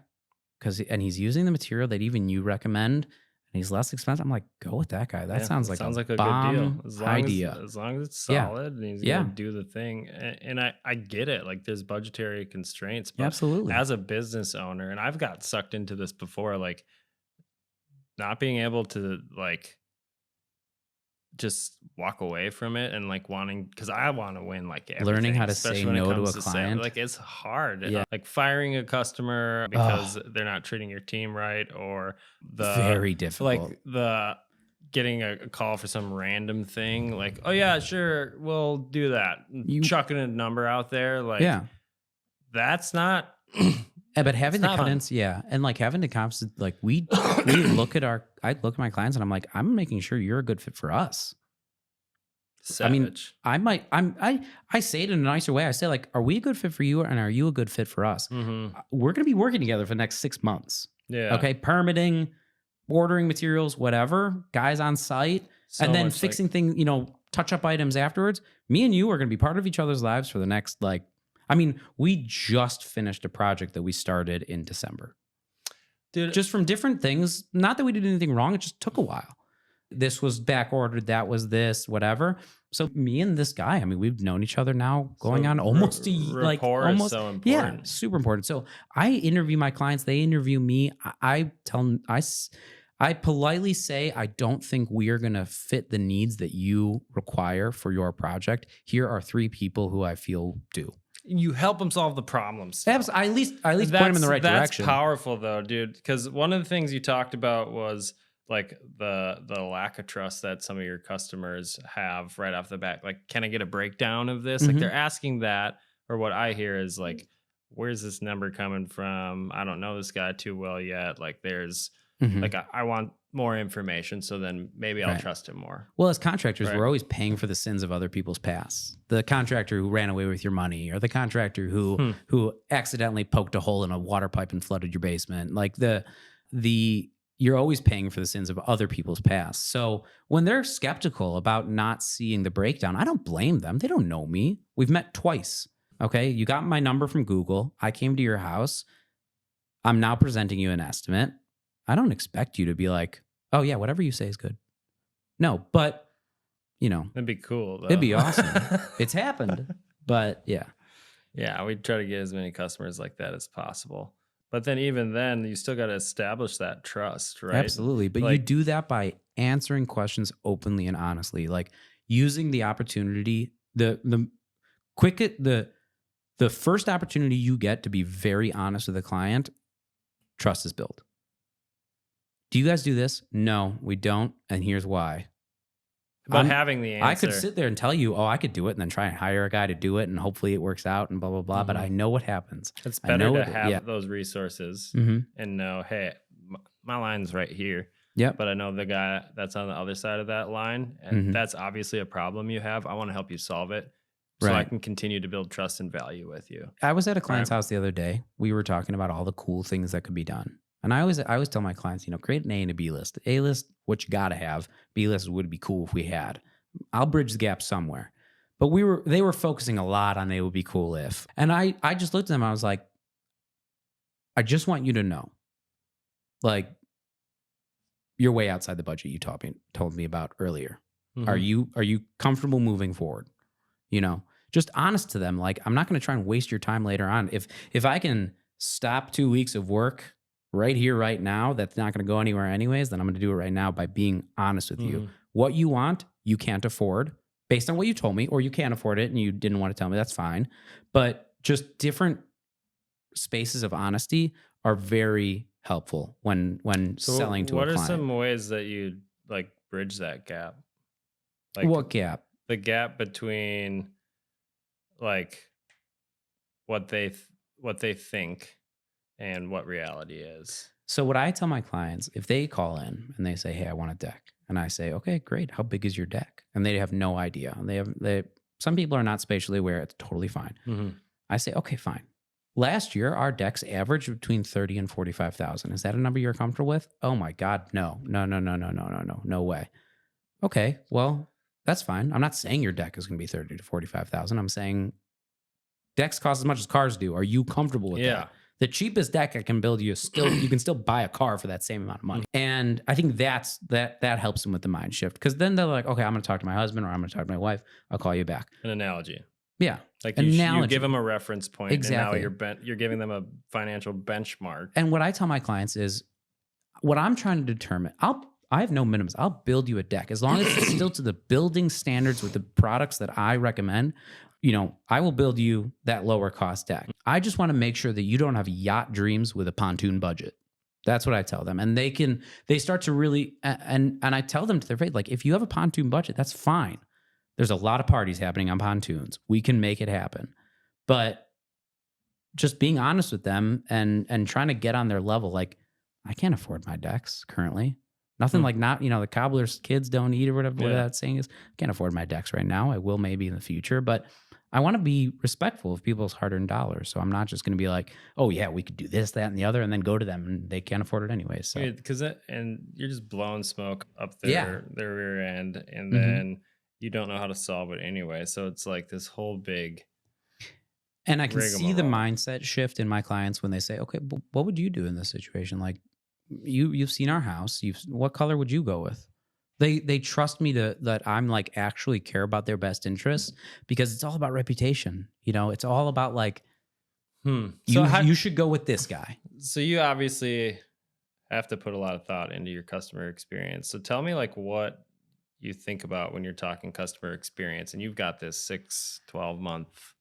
and he's using the material that even you recommend and he's less expensive, I'm like, go with that guy. That sounds like a good deal. As long as it's solid and he's going to do the thing. And I get it. Like there's budgetary constraints, but absolutely, as a business owner, and I've got sucked into this before, like not being able to like just walk away from it and like wanting, because I want to win like everything, learning how to say no to a client. Like it's hard. Yeah. Like firing a customer because they're not treating your team right, or very difficult. Like the getting a call for some random thing, like, oh yeah, sure, we'll do that. Chucking a number out there, like that's not. But having the confidence, and like having the confidence, like we look at I look at my clients and I'm like, I'm making sure you're a good fit for us. Savage. I mean, I say it in a nicer way. I say like, are we a good fit for you, and are you a good fit for us? We're going to be working together for the next 6 months. Yeah. Okay. Permitting, ordering materials, whatever, guys on site, and then fixing things, touch up items afterwards. Me and you are going to be part of each other's lives for the next we just finished a project that we started in December. Dude, just from different things. Not that we did anything wrong. It just took a while. This was back ordered. That was this, whatever. So me and this guy, we've known each other now going on almost almost so important. Yeah, super important. So I interview my clients. They interview me. I tell them, I politely say, I don't think we are going to fit the needs that you require for your project. Here are 3 people who I feel do. You help them solve the problems. I at least point them in the right direction. That's powerful though, dude. Because one of the things you talked about was like the lack of trust that some of your customers have right off the bat. Like, can I get a breakdown of this? Like they're asking that, or what I hear is like, where's this number coming from? I don't know this guy too well yet. Like there's like, I want more information, so then maybe I'll trust him more. Well, as contractors, we're always paying for the sins of other people's past. The contractor who ran away with your money, or the contractor who accidentally poked a hole in a water pipe and flooded your basement. Like you're always paying for the sins of other people's past. So when they're skeptical about not seeing the breakdown, I don't blame them. They don't know me. We've met twice. Okay, you got my number from Google. I came to your house. I'm now presenting you an estimate. I don't expect you to be like, oh yeah, whatever you say is good. No, but it'd be cool though. It'd be awesome. It's happened, but yeah. Yeah, we try to get as many customers like that as possible. But then even then, you still got to establish that trust, right? Absolutely. But you do that by answering questions openly and honestly, like using the opportunity, the first opportunity you get to be very honest with the client, trust is built. Do you guys do this? No, we don't. And here's why. But having the answer. I could sit there and tell you, I could do it, and then try and hire a guy to do it, and hopefully it works out and blah, blah, blah. But I know what happens. It's better to have those resources and know, hey, my line's right here. Yeah. But I know the guy that's on the other side of that line, and that's obviously a problem you have. I want to help you solve it so I can continue to build trust and value with you. I was at a client's house the other day. We were talking about all the cool things that could be done. And I always tell my clients, create an A and a B list. A list, what you got to have. B list would be cool if we had. I'll bridge the gap somewhere. But they were focusing a lot on it would be cool if. And I just looked at them. I was like, I just want you to know, like, you're way outside the budget you told me about earlier. Are you comfortable moving forward? Just honest to them. Like, I'm not going to try and waste your time later on. If I can stop 2 weeks of work right here, right now, that's not going to go anywhere anyways, then I'm going to do it right now by being honest with you. What you want, you can't afford based on what you told me, or you can't afford it and you didn't want to tell me, that's fine. But just different spaces of honesty are very helpful when selling to a client. What are some ways that you like bridge that gap? Like, what gap? The gap between like what they think and what reality is. So what I tell my clients, if they call in and they say, "Hey, I want a deck," and I say, "Okay, great. How big is your deck?" And they have no idea. Some people are not spatially aware. It's totally fine. I say, "Okay, fine. Last year, our decks averaged between 30 and 45,000. Is that a number you're comfortable with?" "Oh my God, no way." "Okay, well, that's fine. I'm not saying your deck is going to be 30 to 45,000. I'm saying decks cost as much as cars do. Are you comfortable with that? The cheapest deck I can build you you can still buy a car for that same amount of money." And I think that helps them with the mind shift, because then they're like, "Okay, I'm going to talk to my husband, or I'm going to talk to my wife. I'll call you back." An analogy. Yeah. Like you give them a reference point. Exactly. And now you're giving them a financial benchmark. And what I tell my clients is, what I'm trying to determine, I have no minimums. I'll build you a deck as long as it's still to the building standards with the products that I recommend. I will build you that lower cost deck. I just want to make sure that you don't have yacht dreams with a pontoon budget. That's what I tell them. And they start to really, and I tell them to their face, like, if you have a pontoon budget, that's fine. There's a lot of parties happening on pontoons. We can make it happen. But just being honest with them and trying to get on their level, like, I can't afford my decks currently. Nothing like the cobbler's kids don't eat, or whatever that saying is. I can't afford my decks right now. I will maybe in the future, but I want to be respectful of people's hard-earned dollars. So I'm not just going to be like, "Oh yeah, we could do this, that, and the other," and then go to them and they can't afford it anyways. So and you're just blowing smoke up their rear end, and then you don't know how to solve it anyway. So it's like this whole big. And I can see the mindset shift in my clients when they say, "Okay, what would you do in this situation? Like, you've seen our house. What color would you go with?" They trust me that I'm like actually care about their best interests, because it's all about reputation. It's all about like, you should go with this guy. So you obviously have to put a lot of thought into your customer experience. So tell me like what you think about when you're talking customer experience, and you've got this 6-12 month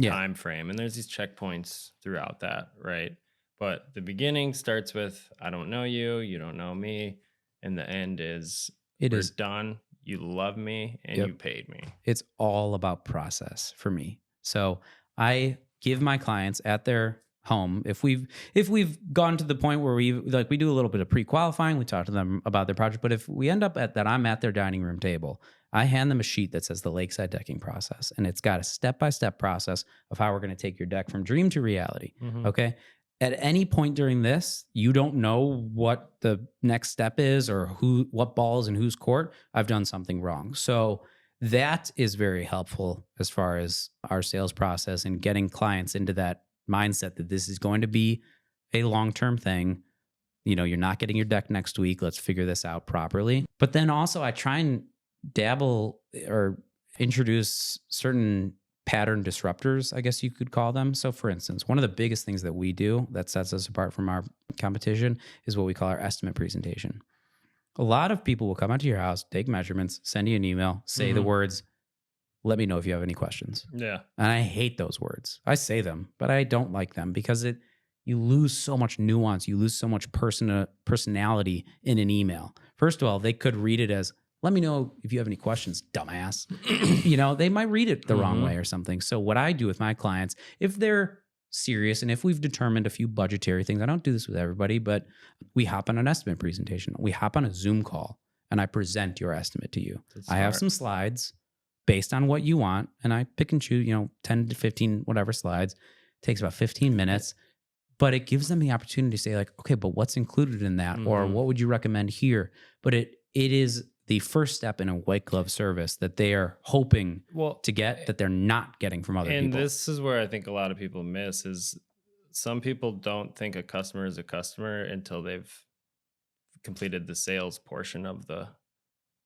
time frame, and there's these checkpoints throughout that, right? But the beginning starts with, I don't know you, you don't know me, and the end is, we're done. You love me and you paid me. It's all about process for me. So I give my clients at their home, if we've gone to the point where we do a little bit of pre-qualifying, we talk to them about their project. But if we end up at that, I'm at their dining room table, I hand them a sheet that says the Lakeside Decking process, and it's got a step-by-step process of how we're going to take your deck from dream to reality. Okay. At any point during this, you don't know what the next step is or what ball is in whose court. I've done something wrong. So that is very helpful as far as our sales process and getting clients into that mindset that this is going to be a long-term thing. You're not getting your deck next week. Let's figure this out properly. But then also I try and dabble or introduce certain pattern disruptors, I guess you could call them. So for instance, one of the biggest things that we do that sets us apart from our competition is what we call our estimate presentation. A lot of people will come out to your house, take measurements, send you an email, say the words, "Let me know if you have any questions." Yeah. And I hate those words. I say them, but I don't like them because you lose so much nuance. You lose so much personality in an email. First of all, they could read it as, "Let me know if you have any questions, dumbass." They might read it the wrong way or something. So what I do with my clients, if they're serious and if we've determined a few budgetary things, I don't do this with everybody, but we hop on an estimate presentation. We hop on a Zoom call and I present your estimate to you. I have some slides based on what you want, and I pick and choose, 10 to 15, whatever slides. It takes about 15 minutes. But it gives them the opportunity to say like, "Okay, but what's included in that?" Or "What would you recommend here?" But it is the first step in a white glove service that they are hoping to get that they're not getting from other people. And this is where I think a lot of people miss is some people don't think a customer is a customer until they've completed the sales portion of the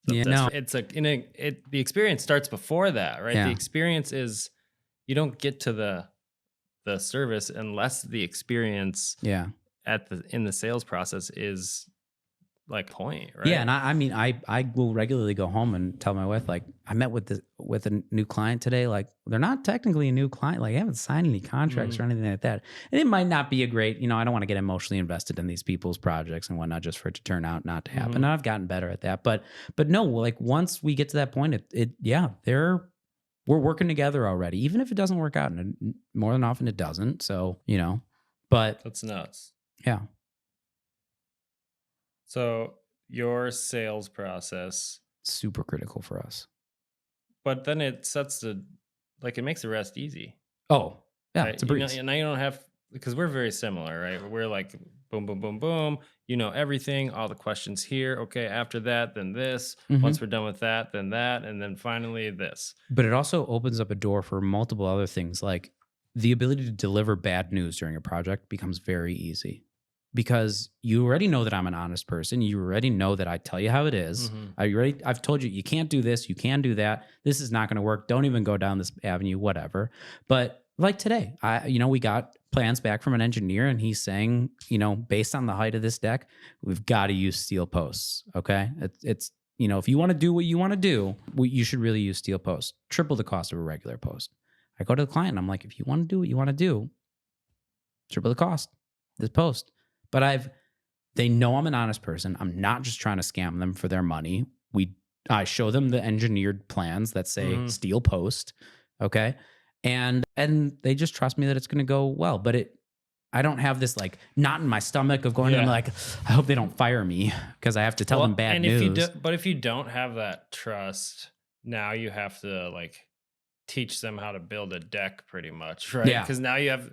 it's like the experience starts before that, right? The experience is you don't get to the service unless the experience in the sales process is like point, right? Yeah, and I mean, I will regularly go home and tell my wife, like, I met with a new client today. Like, they're not technically a new client. Like, I haven't signed any contracts or anything like that. And it might not be a great, I don't want to get emotionally invested in these people's projects and whatnot just for it to turn out not to happen. And I've gotten better at that. But no, like, once we get to that point, we're working together already, even if it doesn't work out. And more than often it doesn't. So, but that's nuts. Yeah. So your sales process, super critical for us. But then it it makes the rest easy. Oh, yeah, right? It's a breeze. Now you don't have, because we're very similar, right? We're like boom, boom, boom, boom. Everything, all the questions here. Okay, after that, then this. Once we're done with that, then that, and then finally this. But it also opens up a door for multiple other things, like the ability to deliver bad news during a project becomes very easy. Because you already know that I'm an honest person. You already know that I tell you how it is. I've told you can't do this, you can do that. This is not going to work. Don't even go down this avenue, whatever. But like today, we got plans back from an engineer, and he's saying, based on the height of this deck, we've got to use steel posts. Okay, it's if you want to do what you want to do, you should really use steel posts. Triple the cost of a regular post. I go to the client and I'm like, if you want to do what you want to do, triple the cost. This post. But they know I'm an honest person. I'm not just trying to scam them for their money. I show them the engineered plans that say steel post, okay? And they just trust me that it's going to go well. But I don't have this like knot in my stomach of going to them like, I hope they don't fire me because I have to tell them bad news. But if you don't have that trust, now you have to like teach them how to build a deck pretty much, right? Yeah. Because now you have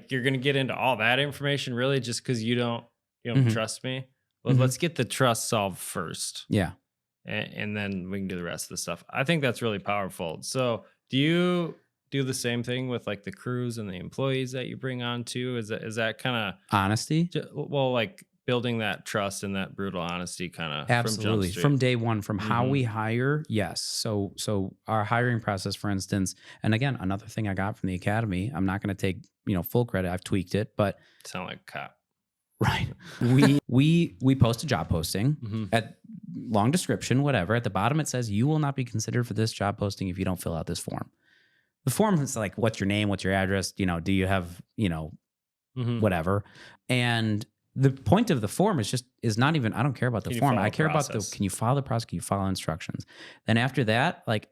you're going to get into all that information really just because you don't trust me. Well, let's get the trust solved first. Yeah. And then we can do the rest of the stuff. I think that's really powerful. So do you do the same thing with like the crews and the employees that you bring on too? Is that kind of honesty? Well, like building that trust and that brutal honesty kind of absolutely from day one, from how we hire. Yes. So our hiring process, for instance, and again, another thing I got from the academy, I'm not going to take, full credit. I've tweaked it, but sound like a cop. Right. We post a job posting at long description, whatever. At the bottom, it says you will not be considered for this job posting if you don't fill out this form. The form is like, what's your name? What's your address? Do you have, whatever. And the point of the form is not even, I don't care about the form. I care about can you follow the process? Can you follow instructions? Then after that, like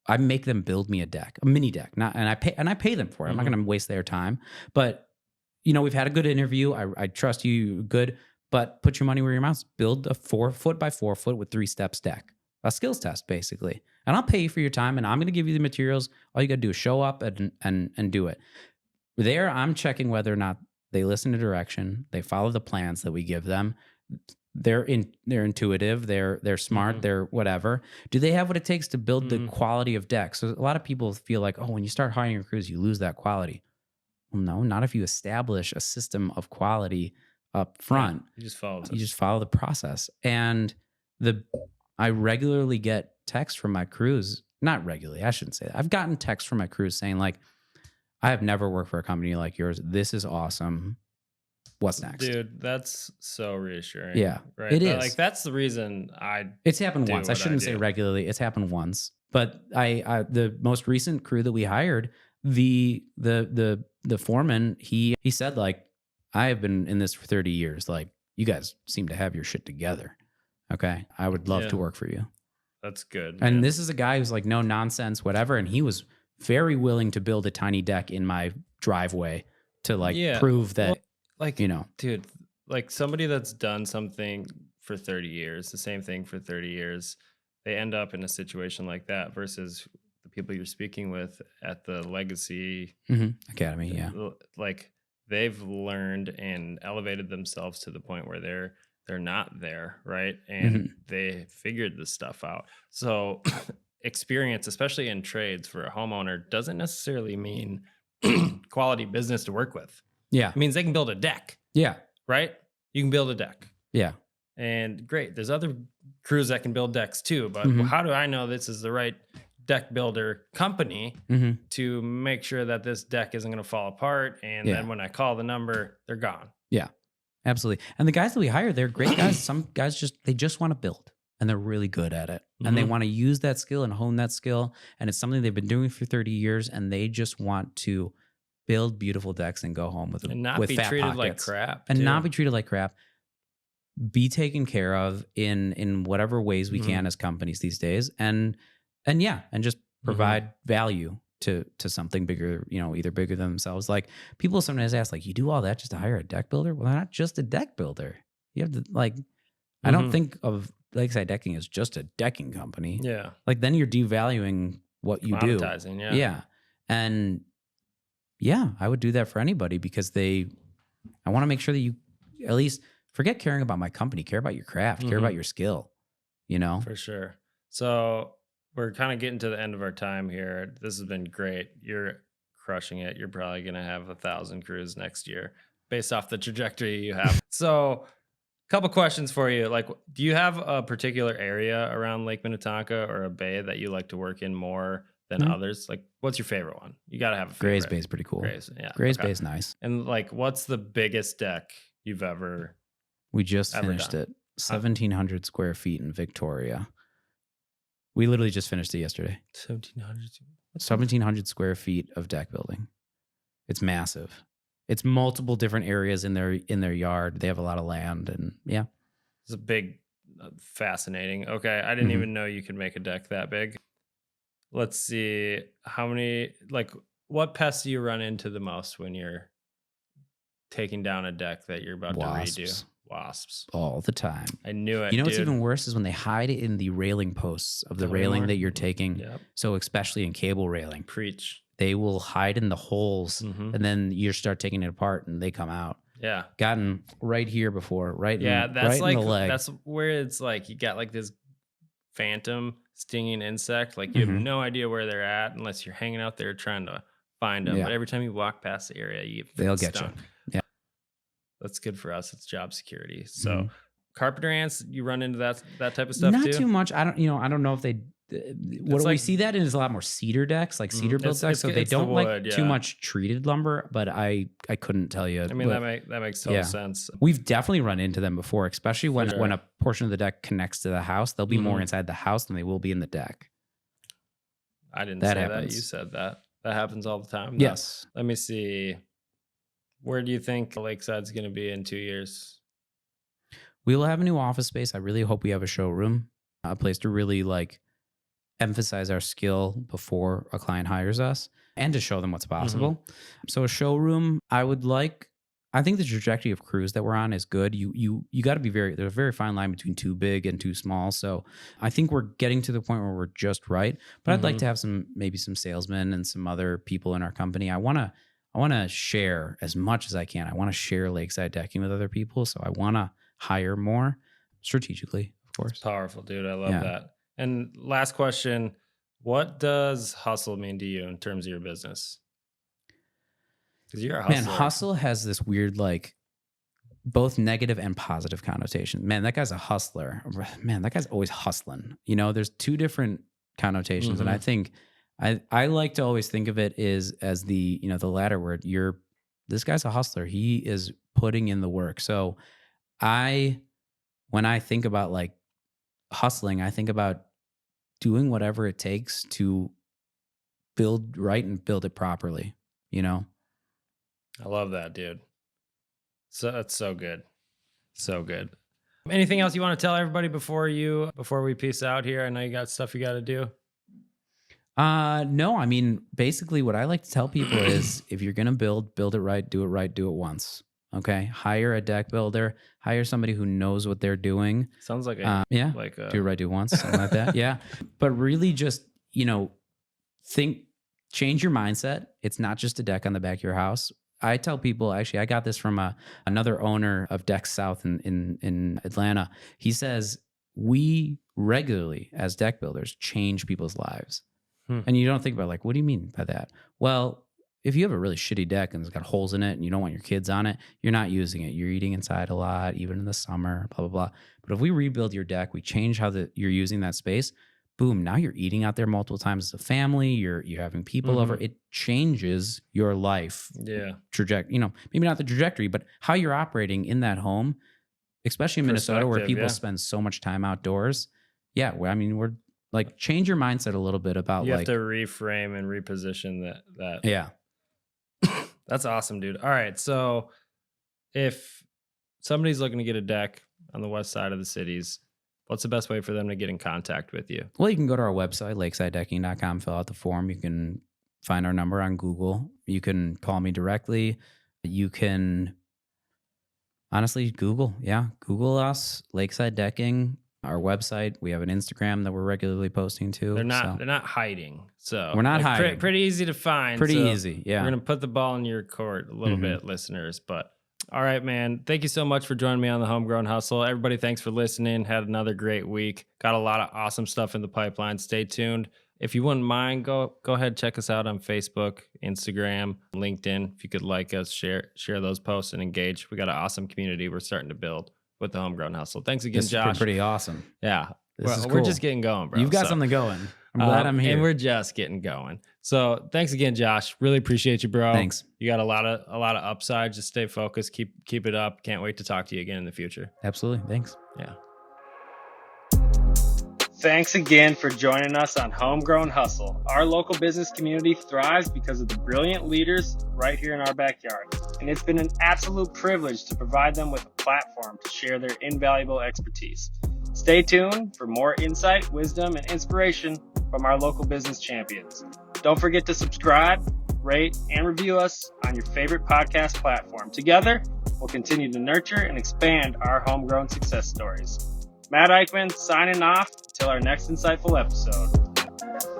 I make them build me a deck, a mini deck, and I pay them for it. I'm not going to waste their time, but we've had a good interview. I trust you good, but put your money where your mouth's. Build a 4 foot by 4 foot with 3 steps deck, a skills test basically. And I'll pay you for your time and I'm going to give you the materials. All you got to do is show up and do it. There, I'm checking whether or not they listen to direction. They follow the plans that we give them. They're intuitive. They're smart. They're whatever. Do they have what it takes to build the quality of decks? So a lot of people feel like, when you start hiring your crews, you lose that quality. Well, no, not if you establish a system of quality up front. You just follow the process. And I regularly get texts from my crews. Not regularly, I shouldn't say that. I've gotten texts from my crews saying like, I have never worked for a company like yours. This is awesome. What's next? Dude, that's so reassuring. Yeah, right. It is. Like that's the reason it's happened once. I shouldn't say regularly. It's happened once. But the most recent crew that we hired, the foreman, he said like, I have been in this for 30 years. Like you guys seem to have your shit together. Okay. I would love to work for you. That's good. And this is a guy who's like, no nonsense, whatever. And he was very willing to build a tiny deck in my driveway to prove that, dude, like somebody that's done something for 30 years, the same thing for 30 years, they end up in a situation like that versus the people you're speaking with at the Legacy Academy. Yeah. Like they've learned and elevated themselves to the point where they're they're not there, right? And they figured this stuff out. So experience, especially in trades for a homeowner, doesn't necessarily mean quality business to work with. Yeah. It means they can build a deck. Yeah. Right? You can build a deck. Yeah. And great. There's other crews that can build decks too. But how do I know this is the right deck builder company to make sure that this deck isn't going to fall apart? And then when I call the number, they're gone. Yeah, absolutely. And the guys that we hire, they're great guys. Some guys just want to build, and they're really good at it. And they want to use that skill and hone that skill. And it's something they've been doing for 30 years. And they just want to build beautiful decks and go home with and not with be fat treated pockets. like crap. And not be treated like crap. Be taken care of in whatever ways we can as companies these days. And just provide value to something bigger, either bigger than themselves. Like, people sometimes ask, like, you do all that just to hire a deck builder? Well, they're not just a deck builder. You have to, like, I don't think of Lakeside Decking as just a decking company. Yeah. Like, then you're devaluing what you do. Yeah. Yeah. And I would do that for anybody, because I want to make sure that you at least forget caring about my company, care about your craft, care about your skill, For sure. So we're kind of getting to the end of our time here. This has been great. You're crushing it. You're probably going to have 1,000 crews next year based off the trajectory you have. So a couple questions for you. Like, do you have a particular area around Lake Minnetonka or a bay that you like to work in more than others? Like, what's your favorite one? You got to have a favorite. Gray's Bay is pretty cool. Gray's Bay is nice. And like, what's the biggest deck you've ever We just finished it. 1,700 square feet in Victoria. We literally just finished it yesterday. 1,700 square feet of deck building. It's massive. It's multiple different areas in their yard. They have a lot of land, and it's a big, fascinating. Okay, I didn't even know you could make a deck that big. Let's see, what pests do you run into the most when you're taking down a deck that you're about to redo? Wasps. All the time. I knew it. What's even worse is when they hide in the railing posts of the railing that you're taking. Yep. So especially in cable railing. Preach. They will hide in the holes, and then you start taking it apart and they come out. Yeah. Gotten right here before, right? That's right in the leg. That's where it's like you got like this phantom stinging insect. Like, you have no idea where they're at unless you're hanging out there trying to find them. But every time you walk past the area, they'll get you. Yeah. That's good for us. It's job security. So carpenter ants, you run into that type of stuff too? Not too much. I don't know if they, what we see that in is a lot more cedar decks, like cedar built decks. So they don't like too much treated lumber, but I couldn't tell you. I mean, that makes total sense. We've definitely run into them before, especially when a portion of the deck connects to the house. They'll be more inside the house than they will be in the deck. I didn't say that. You said that. That happens all the time. Yes. Let me see. Where do you think Lakeside's going to be in 2 years? We will have a new office space. I really hope we have a showroom, a place to really emphasize our skill before a client hires us and to show them what's possible. So a showroom, I think the trajectory of crews that we're on is good. You got to be there's a very fine line between too big and too small. So I think we're getting to the point where we're just right. But I'd like to have maybe some salesmen and some other people in our company. I want to share as much as I can. I want to share Lakeside Decking with other people. So I want to hire more strategically, of course. Powerful, dude. I love that. And last question, what does hustle mean to you in terms of your business? Because you're a hustler. Man, hustle has this weird, both negative and positive connotation. Man, that guy's a hustler. Man, that guy's always hustling. There's two different connotations. And I think I like to always think of it as the latter word. This guy's a hustler. He is putting in the work. So when I think about hustling, I think about doing whatever it takes to build right and build it properly, I love that, dude. So that's so good. So good. Anything else you want to tell everybody before we peace out here? I know you got stuff you got to do. No, I mean, basically what I like to tell people is if you're going to build it right, do it once. Okay. Hire a deck builder, hire somebody who knows what they're doing. Sounds like do it right, do it once, something like that. Yeah. But really just, change your mindset. It's not just a deck on the back of your house. I tell people, actually, I got this from another owner of Deck South in Atlanta. He says, we regularly, as deck builders, change people's lives. And you don't think about, like, what do you mean by that? Well, if you have a really shitty deck and it's got holes in it and you don't want your kids on it, you're not using it. You're eating inside a lot, even in the summer, blah, blah, blah. But if we rebuild your deck, we change how you're using that space, boom, now you're eating out there multiple times as a family. You're having people over. It changes your life trajectory. You know, maybe not the trajectory, but how you're operating in that home, especially in Minnesota where people spend so much time outdoors. Yeah, well, I mean, we're like, change your mindset a little bit about, you have to reframe and reposition that. Yeah. That's awesome, dude. All right. So if somebody's looking to get a deck on the west side of the cities, what's the best way for them to get in contact with you? Well, you can go to our website, lakesidedecking.com, fill out the form. You can find our number on Google. You can call me directly. You can honestly Google us, Lakeside Decking. Our website, we have an Instagram that we're regularly posting to. They're not hiding. So we're not hiding. Pretty easy to find. Pretty easy. Yeah. We're going to put the ball in your court a little bit, listeners. But all right, man. Thank you so much for joining me on the Homegrown Hustle. Everybody, thanks for listening. Had another great week. Got a lot of awesome stuff in the pipeline. Stay tuned. If you wouldn't mind, go ahead, check us out on Facebook, Instagram, LinkedIn. If you could like us, share those posts and engage. We got an awesome community we're starting to build with the Homegrown Hustle. Thanks again, Josh. This is pretty awesome. Yeah. This is cool. We're just getting going, bro. You've got something going. I'm glad I'm here. And we're just getting going. So thanks again, Josh. Really appreciate you, bro. Thanks. You got a lot of upside. Just stay focused. Keep it up. Can't wait to talk to you again in the future. Absolutely. Thanks. Yeah. Thanks again for joining us on Homegrown Hustle. Our local business community thrives because of the brilliant leaders right here in our backyard. And it's been an absolute privilege to provide them with a platform to share their invaluable expertise. Stay tuned for more insight, wisdom, and inspiration from our local business champions. Don't forget to subscribe, rate, and review us on your favorite podcast platform. Together, we'll continue to nurture and expand our homegrown success stories. Matt Eickman signing off until our next insightful episode.